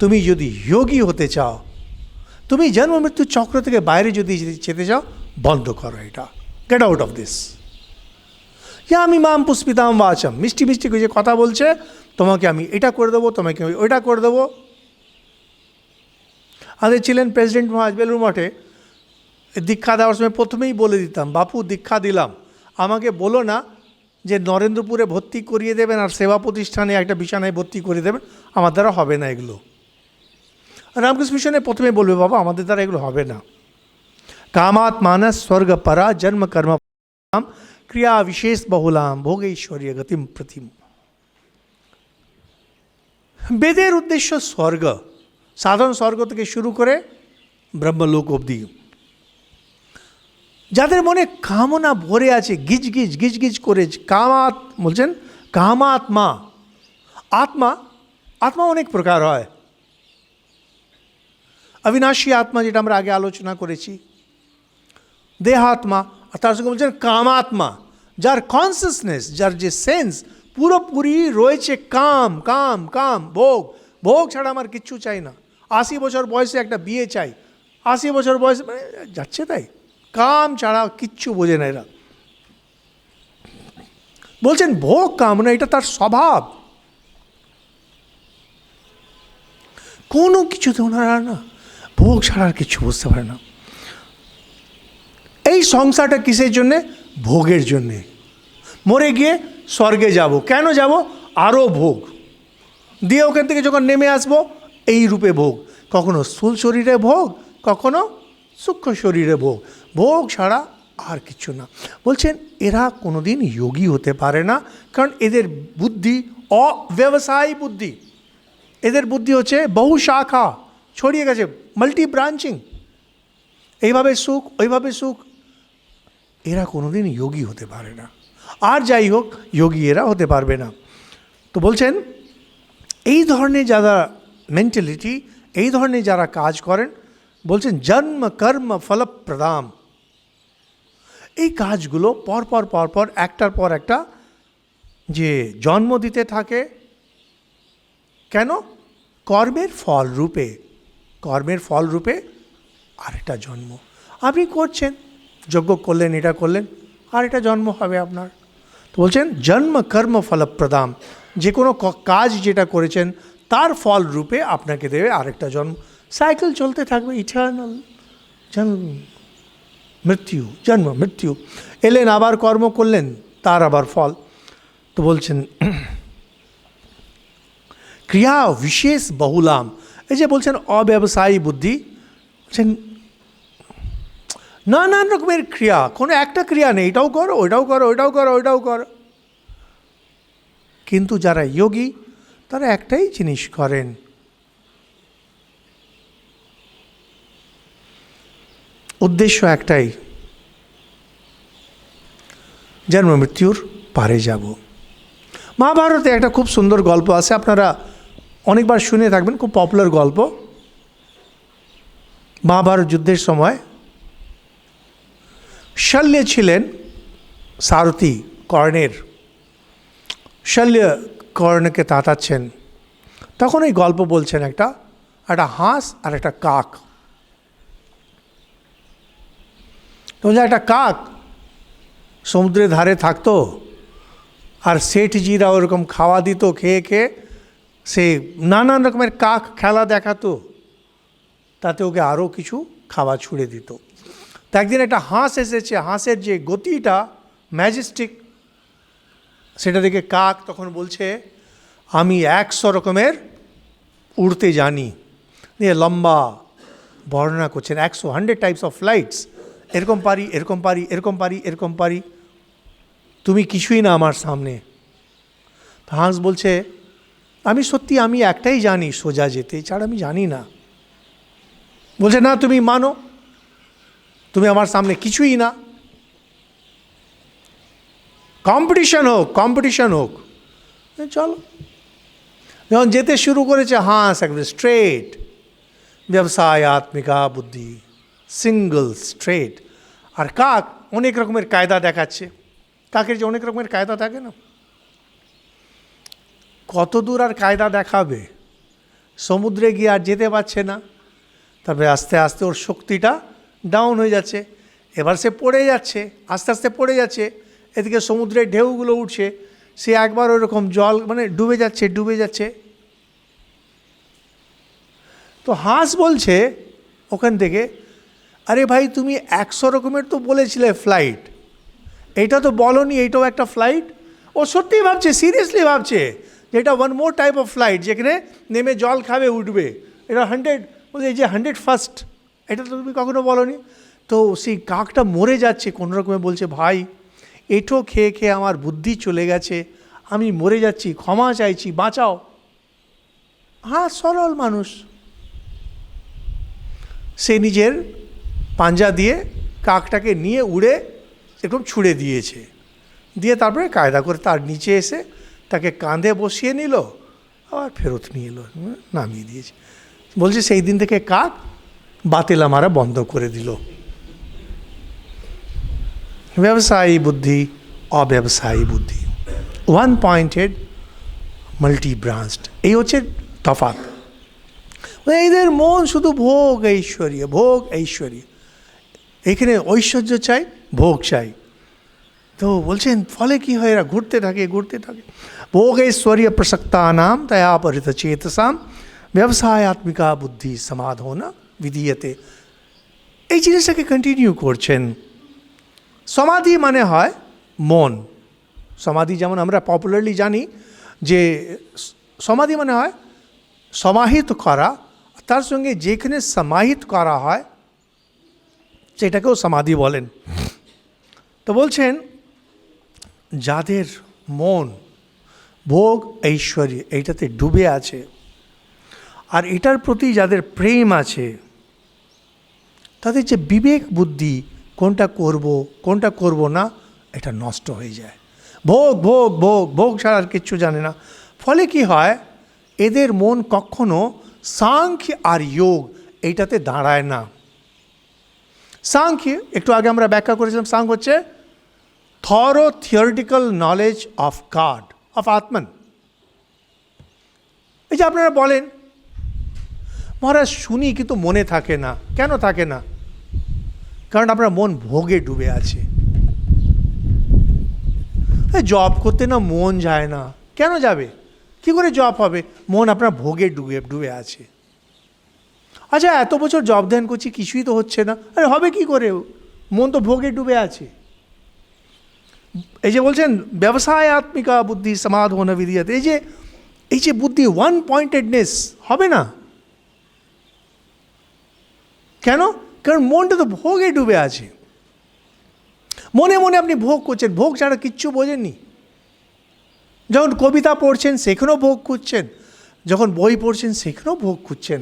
তুমি যদি যোগী হতে চাও, তুমি জন্ম মৃত্যু চক্র থেকে বাইরে যদি যেতে চাও, বন্ধ করো এটা, গেট আউট অফ দিস। আমি মাম পুষ্পিতাম বাচম, মিষ্টি মিষ্টি যে কথা বলছে, তোমাকে আমি এটা করে দেবো, তোমাকে আমি ওইটা করে দেবো। আমাদের ছিলেন প্রেসিডেন্ট মহারাজ বেলুর মঠে, দীক্ষা দেওয়ার সময় প্রথমেই বলে দিতাম, বাপু দীক্ষা দিলাম, আমাকে বলো না যে নরেন্দ্রপুরে ভর্তি করিয়ে দেবেন আর সেবা প্রতিষ্ঠানে একটা বিছানায় ভর্তি করে দেবেন, আমার দ্বারা হবে না এগুলো। রামকৃষ্ণ মিশনে প্রথমে বলবে, বাবা আমাদের দ্বারা এগুলো হবে না। কামাত মানস স্বর্গ পরা জন্ম কর্ম ক্রিয়া বিশেষ বহুলাম ভোগেশ্বরী গতিম প্রতিম। বেদের উদ্দেশ্য স্বর্গ, সাধারণ স্বর্গ থেকে শুরু করে ব্রহ্মলোক অবধি। যাদের মনে কামনা ভরে আছে, গিজ গিজ গিজ গিজ করে, কামাত বলছেন কামাত্মা। আত্মা আত্মা অনেক প্রকার হয়। অবিনাশী আত্মা, যেটা আমরা আগে আলোচনা করেছি, দেহাত্মা, আর তার সঙ্গে বলছেন কামাত্মা, যার কনসিয়াসনেস, যার যে সেন্স পুরোপুরি রয়েছে কাম কাম কাম, ভোগ ভোগ ছাড়া আমার কিচ্ছু চাই না। 80 বছর বয়সে একটা বিয়ে চাই, 80 বছর বয়সে মানে যাচ্ছে তাই, কাম ছাড়া কিচ্ছু বোঝে না এরা। বলছেন ভোগ কামনা, এটা তার স্বভাব, কোনো কিছুতে ওনারা না ভোগ ছাড়া আর কিছু বুঝতে পারে না। এই সংসারটা কিসের জন্যে? ভোগের জন্যে। মরে গিয়ে স্বর্গে যাব, কেন যাব? আরও ভোগ দিয়ে ওখান থেকে যখন নেমে আসবো, এই রূপে ভোগ, কখনো স্থূল শরীরে ভোগ, কখনো সূক্ষ্ম শরীরে ভোগ, ভোগ ছাড়া আর কিছু না। বলছেন এরা কোনোদিন যোগী হতে পারে না, কারণ এদের বুদ্ধি অব্যবসায়ী বুদ্ধি, এদের বুদ্ধি হচ্ছে বহু শাখা, ছড়িয়ে গেছে, মাল্টি ব্রাঞ্চিং, এইভাবে সুখ ওইভাবে সুখ, এরা কোনোদিন যোগী হতে পারে না। আর যাই হোক, যোগী এরা হতে পারবে না। তো বলছেন এই ধরনের যারা মেন্টালিটি, এই ধরনের যারা কাজ করেন, বলছেন জন্ম কর্ম ফলপ্রদাম, এই কাজগুলো পরপর পরপর একটার পর একটা যে জন্ম দিতে থাকে। কেন? কর্মের ফল রূপে, কর্মের ফল রূপে আরেকটা জন্ম আপনি করছেন, যজ্ঞ করলেন, এটা করলেন, আর এটা জন্ম হবে আপনার। তো বলছেন জন্ম কর্ম ফলপ্রদাম, যে কোনো কাজ যেটা করেছেন তার ফল রূপে আপনাকে দেবে আরেকটা জন্ম। সাইকেল চলতে থাকবে, ইটারনাল জন্ম মৃত্যু, জন্ম মৃত্যু। এলেন, আবার কর্ম করলেন, তার আবার ফল। তো বলছেন ক্রিয়া বিশেষ বহুলাম, এই যে বলছেন অব্যবসায়ী বুদ্ধি, বলছেন নানান রকমের ক্রিয়া, কোনো একটা ক্রিয়া নেই, এটাও করো ওইটাও করো, ওইটাও করো ওইটাও করো। কিন্তু যারা যোগী তারা একটাই জিনিস করেন, উদ্দেশ্য একটাই, জন্ম মৃত্যুর পারে যাব। মহাভারতে একটা খুব সুন্দর গল্প আছে, আপনারা অনেকবার শুনে থাকবেন, খুব পপুলার গল্প। মহাভারত যুদ্ধের সময় শল্য ছিলেন সারথি কর্ণের, শল্য কর্ণকে তাতাচ্ছেন, তখন এই গল্প বলছেন একটা হাঁস আর একটা কাক। তো একটা কাক সমুদ্রের ধারে থাকতো, আর শেঠজিরা ওরকম খাওয়া দিত, খেয়ে খেয়ে সে নানান রকমের কাক খেলা দেখাতো, তাতে ওকে আরও কিছু খাওয়া ছুড়ে দিত। তো একদিন একটা হাঁস এসেছে, হাঁসের যে গতিটা ম্যাজেস্টিক, সেটা দেখে কাক তখন বলছে আমি 100 রকমের উড়তে জানি, দিয়ে লম্বা বর্ণনা করছেন 100 টাইপস অফ ফ্লাইটস, এরকম পারি এরকম পারি এরকম পারি এরকম পারি, তুমি কিছুই না আমার সামনে। তো হাঁস বলছে আমি সত্যি, আমি একটাই জানি, সোজা যেতে, ছাড়া আমি জানি না। বলছে না, তুমি মানো, তুমি আমার সামনে কিছুই না, কম্পিটিশন হোক, কম্পিটিশন হোক, চলো। যখন যেতে শুরু করেছে হাঁস একবারে স্ট্রেট, ব্যবসায়াত্মিকা বুদ্ধি, সিঙ্গল স্ট্রেট, আর কাক অনেক রকমের কায়দা দেখাচ্ছে। কাকের যে অনেক রকমের কায়দা থাকে না, কত দূর আর কায়দা দেখাবে, সমুদ্রে গিয়ে আর যেতে পারছে না, তারপরে আস্তে আস্তে ওর শক্তিটা ডাউন হয়ে যাচ্ছে, এবার সে পড়ে যাচ্ছে, আস্তে আস্তে পড়ে যাচ্ছে, এদিকে সমুদ্রের ঢেউগুলো উঠছে, সে একবার ওরকম জল মানে ডুবে যাচ্ছে ডুবে যাচ্ছে। তো হাঁস বলছে ওখান থেকে, আরে ভাই তুমি 100 রকমের তো বলেছিলে ফ্লাইট, এইটা তো বলনি এইটাও একটা ফ্লাইট। ও সত্যিই ভাবছে, সিরিয়াসলি ভাবছে যে এটা 1 more টাইপ অফ ফ্লাইট, যেখানে নেমে জল খাবে উঠবে, এটা 100, বলছে এই যে 101st, এটা তো তুমি কখনো বলনি। তো সেই কাকটা মরে যাচ্ছে কোনো রকমে, বলছে ভাই এঁঠো খেয়ে খেয়ে আমার বুদ্ধি চলে গেছে, আমি মরে যাচ্ছি, ক্ষমা চাইছি, বাঁচাও। হ্যাঁ, সরল মানুষ, সে নিজের পাঞ্জা দিয়ে কাকটাকে নিয়ে উড়ে এরকম ছুঁড়ে দিয়েছে, দিয়ে তারপরে কায়দা করে তার নিচে এসে তাকে কাঁধে বসিয়ে নিল, আবার ফেরত নিয়ে এলো, নামিয়ে দিয়েছে। বলছে সেই দিন থেকে কাক বাতিলা মারা বন্ধ করে দিল। ব্যবসায়ী বুদ্ধি, অব্যবসায়ী বুদ্ধি, ওয়ান পয়েন্টেড, মাল্টি ব্রাঞ্চড, এই হচ্ছে তফাৎ। এদের মন শুধু ভোগ ঐশ্বর্য, ভোগ ঐশ্বর্য। এখানে ঐশ্বর্য চাই, ভোগ চাই। তো বলছেন ফলে কি হয়, এরা ঘুরতে থাকে ঘুরতে থাকে। ভোগ ঐশ্বর্য প্রসক্তা নাম তয়া পরিত চেতসাম ব্যবসায়াত্মিকা বুদ্ধি সমাধনা বিধীয়তে। এই জিনিসটাকে কন্টিনিউ করছেন। সমাধি মানে হয় মন। সমাধি যেমন আমরা পপুলারলি জানি যে সমাধি মানে হয় সমাহিত করা, তার সঙ্গে যেখানে সমাহিত করা হয় সেটাকেও সমাধি বলেন। তো বলছেন যাদের মন ভোগ ঐশ্বর্য এইটাতে ডুবে আছে, আর এটার প্রতি যাদের প্রেম আছে, তাদের যে বিবেক বুদ্ধি কোনটা করব কোনটা করব না এটা নষ্ট হয়ে যায়। ভোগ ভোগ ভোগ ভোগ ছাড়া আর কিচ্ছু জানে না। ফলে কি হয়, এদের মন কখনো সাংখ্য আর যোগ এইটাতে দাঁড়ায় না। সাংখ্য একটু আগে আমরা ব্যাখ্যা করেছিলাম, সাংখ্য হচ্ছে thorough theoretical knowledge of God, of atman. এই যে আপনারা বলেন মহারাজ শুনি কিন্তু মনে থাকে না, কেন থাকে না? কারণ আপনার মন ভোগে ডুবে আছে। জব করতে না মন যায় না, কেন যাবে? কি করে জব হবে? মন আপনার ভোগে ডুবে আছে। আচ্ছা এত বছর জব ধ্যান করছি কিছুই তো হচ্ছে না, আরে হবে কি করে? মন তো ভোগে ডুবে আছে। এই যে বলছেন ব্যবসায়াত্মিকা বুদ্ধি সমাধনা বিধীয়তে, এই যে বুদ্ধি ওয়ান পয়েন্টেডনেস হবে না। কেন? কারণ মনটা তো ভোগে ডুবে আছে। মনে মনে আপনি ভোগ করছেন, ভোগ ছাড়া কিচ্ছু বোঝেননি। যখন কবিতা পড়ছেন সেখানেও ভোগ খুঁজছেন, যখন বই পড়ছেন সেখানেও ভোগ খুঁজছেন,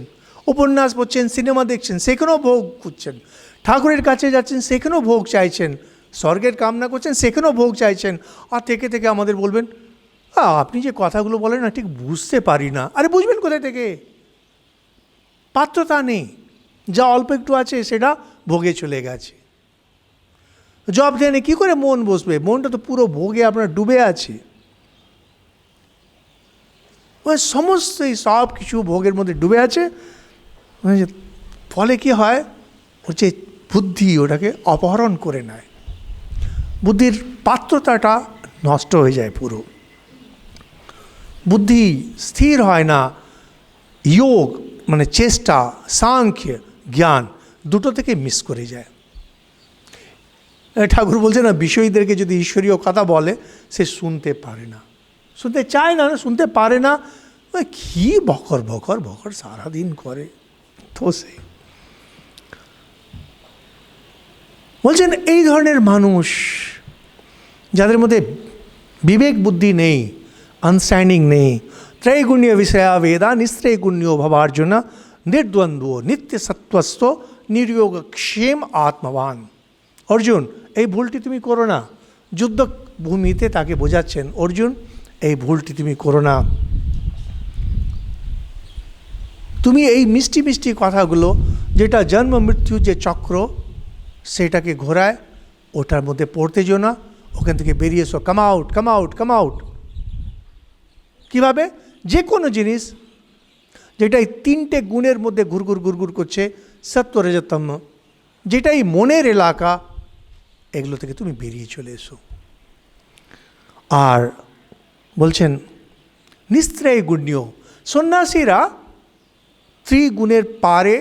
উপন্যাস পড়ছেন, সিনেমা দেখছেন সেখানেও ভোগ খুঁজছেন, ঠাকুরের কাছে যাচ্ছেন সেখানেও ভোগ চাইছেন, স্বর্গের কামনা করছেন সেখানেও ভোগ চাইছেন। আর থেকে থেকে আমাদের বলবেন আপনি যে কথাগুলো বলেন না ঠিক বুঝতে পারি না। আরে বুঝবেন কোথায় থেকে? পাত্রতা নেই, যা অল্প একটু আছে সেটা ভোগে চলে গেছে। জব ধ্যানে কী করে মন বসবে? মনটা তো পুরো ভোগে আপনার ডুবে আছে। সমস্ত সব কিছু ভোগের মধ্যে ডুবে আছে। ফলে কি হয়, হচ্ছে বুদ্ধি ওটাকে অপহরণ করে নেয়, বুদ্ধির পাত্রতাটা নষ্ট হয়ে যায় পুরো, বুদ্ধি স্থির হয় না। যোগ মানে চেষ্টা, সাংখ্য জ্ঞান দুটো থেকে মিস করে যায়। ঠাকুর বলছে না, বিষয়ীদেরকে যদি ঈশ্বরীয় কথা বলে সে শুনতে পারে না, শুনতে চায় না, শুনতে পারে না। কী বকর বকর বকর সারাদিন করে। তো সেই বলছেন এই ধরনের মানুষ যাদের মধ্যে বিবেক বুদ্ধি নেই, আন্ডারস্ট্যান্ডিং নেই, ত্রৈগুণ্য বিষয়া বেদা নিস্ত্রৈগুণ্য ভবার্জুন নির্দ্বন্দ্ব নিত্য সত্ত্বস্থ নির্যোগ ক্ষেম আত্মবান। অর্জুন এই ভুলটি তুমি করো না। যুদ্ধ ভূমিতে তাকে বোঝাচ্ছেন, অর্জুন এই ভুলটি তুমি করো না। তুমি এই মিষ্টি মিষ্টি কথাগুলো যেটা জন্ম মৃত্যু যে চক্র সেটাকে ঘোরায়, ওটার মধ্যে পড়তে যেও না, ওখান থেকে বেরিয়ে এসো। Come out, come out, come out. কীভাবে? যে কোনো জিনিস যেটা এই তিনটে গুণের মধ্যে ঘুরঘুর ঘুরঘুর করছে, সত্য রজতম, যেটাই মনের এলাকা, এগুলো থেকে তুমি বেরিয়ে চলে এসো। আর বলছেন নিস্ত্রয় গুণ্য, সন্ন্যাসীরা ত্রিগুণের পারে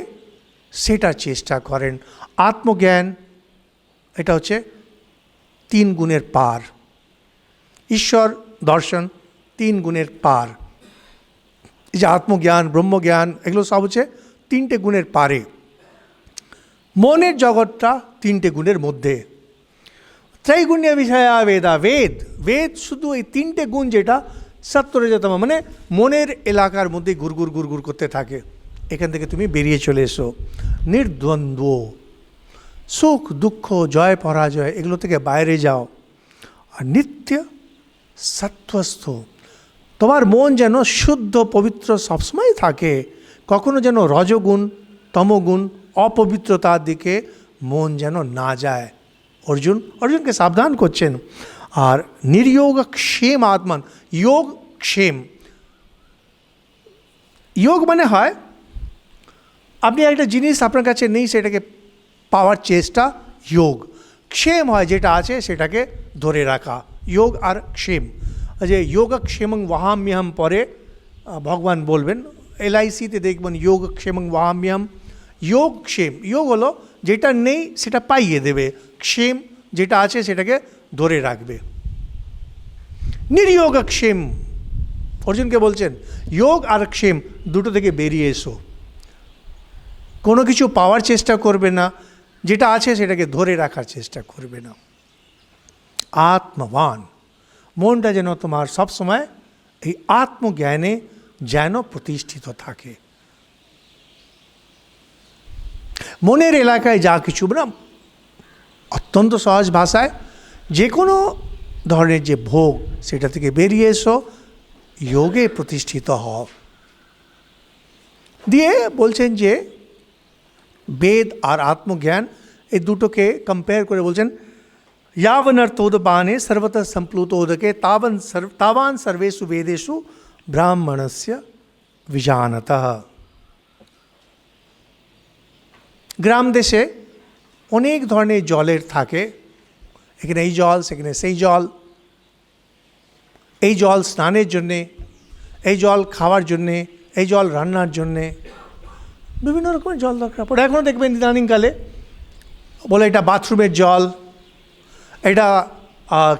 সেটা চেষ্টা করেন। আত্মজ্ঞান এটা হচ্ছে 3 গুণের পার, ঈশ্বর দর্শন 3 গুণের পার। এই যে আত্মজ্ঞান, ব্রহ্মজ্ঞান, এগুলো সব হচ্ছে 3টে গুণের পারে। মনের জগৎটা 3টে গুণের মধ্যে। ত্রৈগুণ্য বিষয়া বেদা, বেদ শুধু এই 3টে গুণ যেটা সত্ত্বরজতম মানে মনের এলাকার মধ্যে ঘুরঘুর ঘুরঘুর করতে থাকে, এখান থেকে তুমি বেরিয়ে চলে এসো। নির্দ্বন্দ্ব, সুখ দুঃখ জয় পরাজয় এগুলো থেকে বাইরে যাও, আর নিত্য সত্ত্বস্থ, তোমার মন যেন শুদ্ধ পবিত্র সবসময় থাকে, কখনো যেন রজগুণ তমগুণ অপবিত্রতার দিকে মন যেন না যায়। অর্জুনকে সাবধান করছেন। আর নির্যোগ ক্ষেম আত্মান, যোগ ক্ষেম, যোগ মানে হয় আপনি একটা জিনিস আপনার কাছে নেই সেটাকে পাওয়ার চেষ্টা, যোগ। ক্ষেম হয় যেটা আছে সেটাকে ধরে রাখা, যোগ আর ক্ষেম। যে যোগক্ষেমং ওয়াহাম্যহম পরে ভগবান বলবেন, LICতে দেখবেন যোগক্ষেমং ওয়াহাম্যহম। যোগ ক্ষেম, যোগ হলো যেটা নেই সেটা পাইয়ে দেবে, ক্ষেম যেটা আছে সেটাকে ধরে রাখবে। নির্যোগক্ষেম, অর্জুনকে বলছেন যোগ আর ক্ষেম দুটো থেকে বেরিয়ে এসো, কোনো কিছু পাওয়ার চেষ্টা করবে না, যেটা আছে সেটাকে ধরে রাখার চেষ্টা করবে না। আত্মবান, মনটা যেন তোমার সবসময় এই আত্মজ্ঞানে যেন প্রতিষ্ঠিত থাকে। মনের এলাকায় যা কিছু না, অত্যন্ত সহজ ভাষায় যে কোনো ধরনের যে ভোগ সেটা থেকে বেরিয়ে এসো, যোগে প্রতিষ্ঠিত হও। দিয়ে বলছেন যে বেদ আর আত্মজ্ঞান এই দুটোকে কম্পেয়ার করে বলছেন, यावनर्थोदपाने सर्वतः संप्लुतोदके तावान सर्वेषु वेदेषु ब्राह्मणस्य विजानतः। গ্রাম দেশে অনেক ধরনের জলের থাকে, এখানে এই জল সেখানে সেই জল, এই জল স্নানের জন্যে, এই জল খাওয়ার জন্যে, এই জল রান্নার জন্যে, বিভিন্ন রকমের জল দরকার পড়ে। এখনও দেখবেন ইদানিংকালে বলে এটা বাথরুমের জল, এটা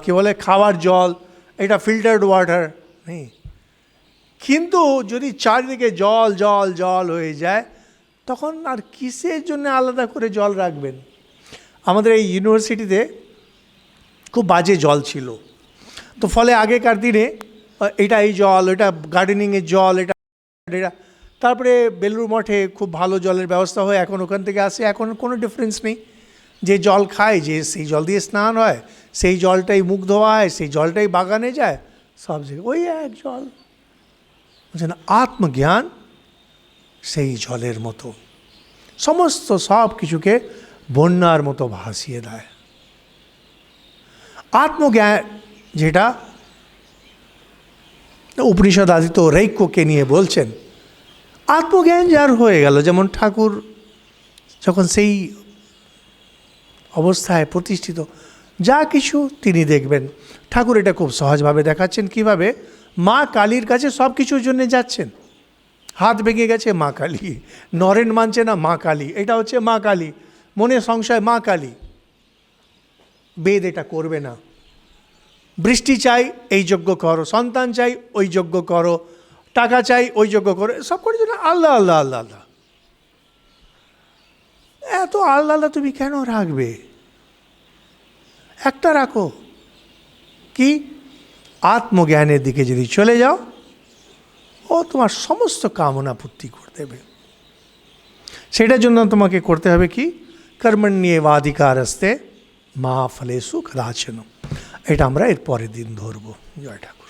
কী বলে খাওয়ার জল, এটা ফিল্টার্ড ওয়াটার নেই। কিন্তু যদি চারিদিকে জল জল জল হয়ে যায় তখন আর কিসের জন্য আলাদা করে জল রাখবেন? আমাদের এই ইউনিভার্সিটিতে খুব বাজে জল ছিল, তো ফলে আগেকার দিনে এটা এই জল, এটা গার্ডেনিংয়ের জল, এটা এটা তারপরে বেলুড় মঠে খুব ভালো জলের ব্যবস্থা হয়, এখন ওখান থেকে আসে, এখন কোনো ডিফারেন্স নেই। যে জল খায় যে সেই জল দিয়ে স্নান হয়, সেই জলটাই মুখ ধোয়া হয়, সেই জলটাই বাগানে যায়, সব জায়গায় ওই এক জল। বুঝছেন, আত্মজ্ঞান সেই জলের মতো সমস্ত সব কিছুকে বন্যার মতো ভাসিয়ে দেয়। আত্মজ্ঞান যেটা উপনিষদ আদিত ঐক্যকে নিয়ে বলছেন, আত্মজ্ঞান যার হয়ে গেল, যেমন ঠাকুর যখন সেই অবস্থায় প্রতিষ্ঠিত, যা কিছু তিনি দেখবেন। ঠাকুর এটা খুব সহজভাবে দেখাচ্ছেন কিভাবে মা কালীর কাছে সব কিছুর জন্য যাচ্ছেন। হাত ভেঙে গেছে, মা কালী। নরেন মানছে না, মা কালী, এটা হচ্ছে মা কালী। মনে সংশয়, মা কালী। বেদ এটা করবে না। বৃষ্টি চাই, এই যজ্ঞ করো, সন্তান চাই, ওই যজ্ঞ করো, টাকা চাই, ওই যজ্ঞ করো, সব করার জন্য আল্লাহ আল্লাহ আল্লাহ আল্লাহ। এত আল্লাহ আল্লাহ তুমি কেন রাখবে? একটা রাখো, কি আত্মজ্ঞানের দিকে যদি চলে যাও, ও তোমার সমস্ত কামনা পূর্তি করে দেবে। সেটার জন্য তোমাকে করতে হবে কি, কর্মণ্যেবাধিকারস্তে মা ফলেষু কদাচন। এটা আমরা এর পরের দিন ধরবো। জয় ঠাকুর।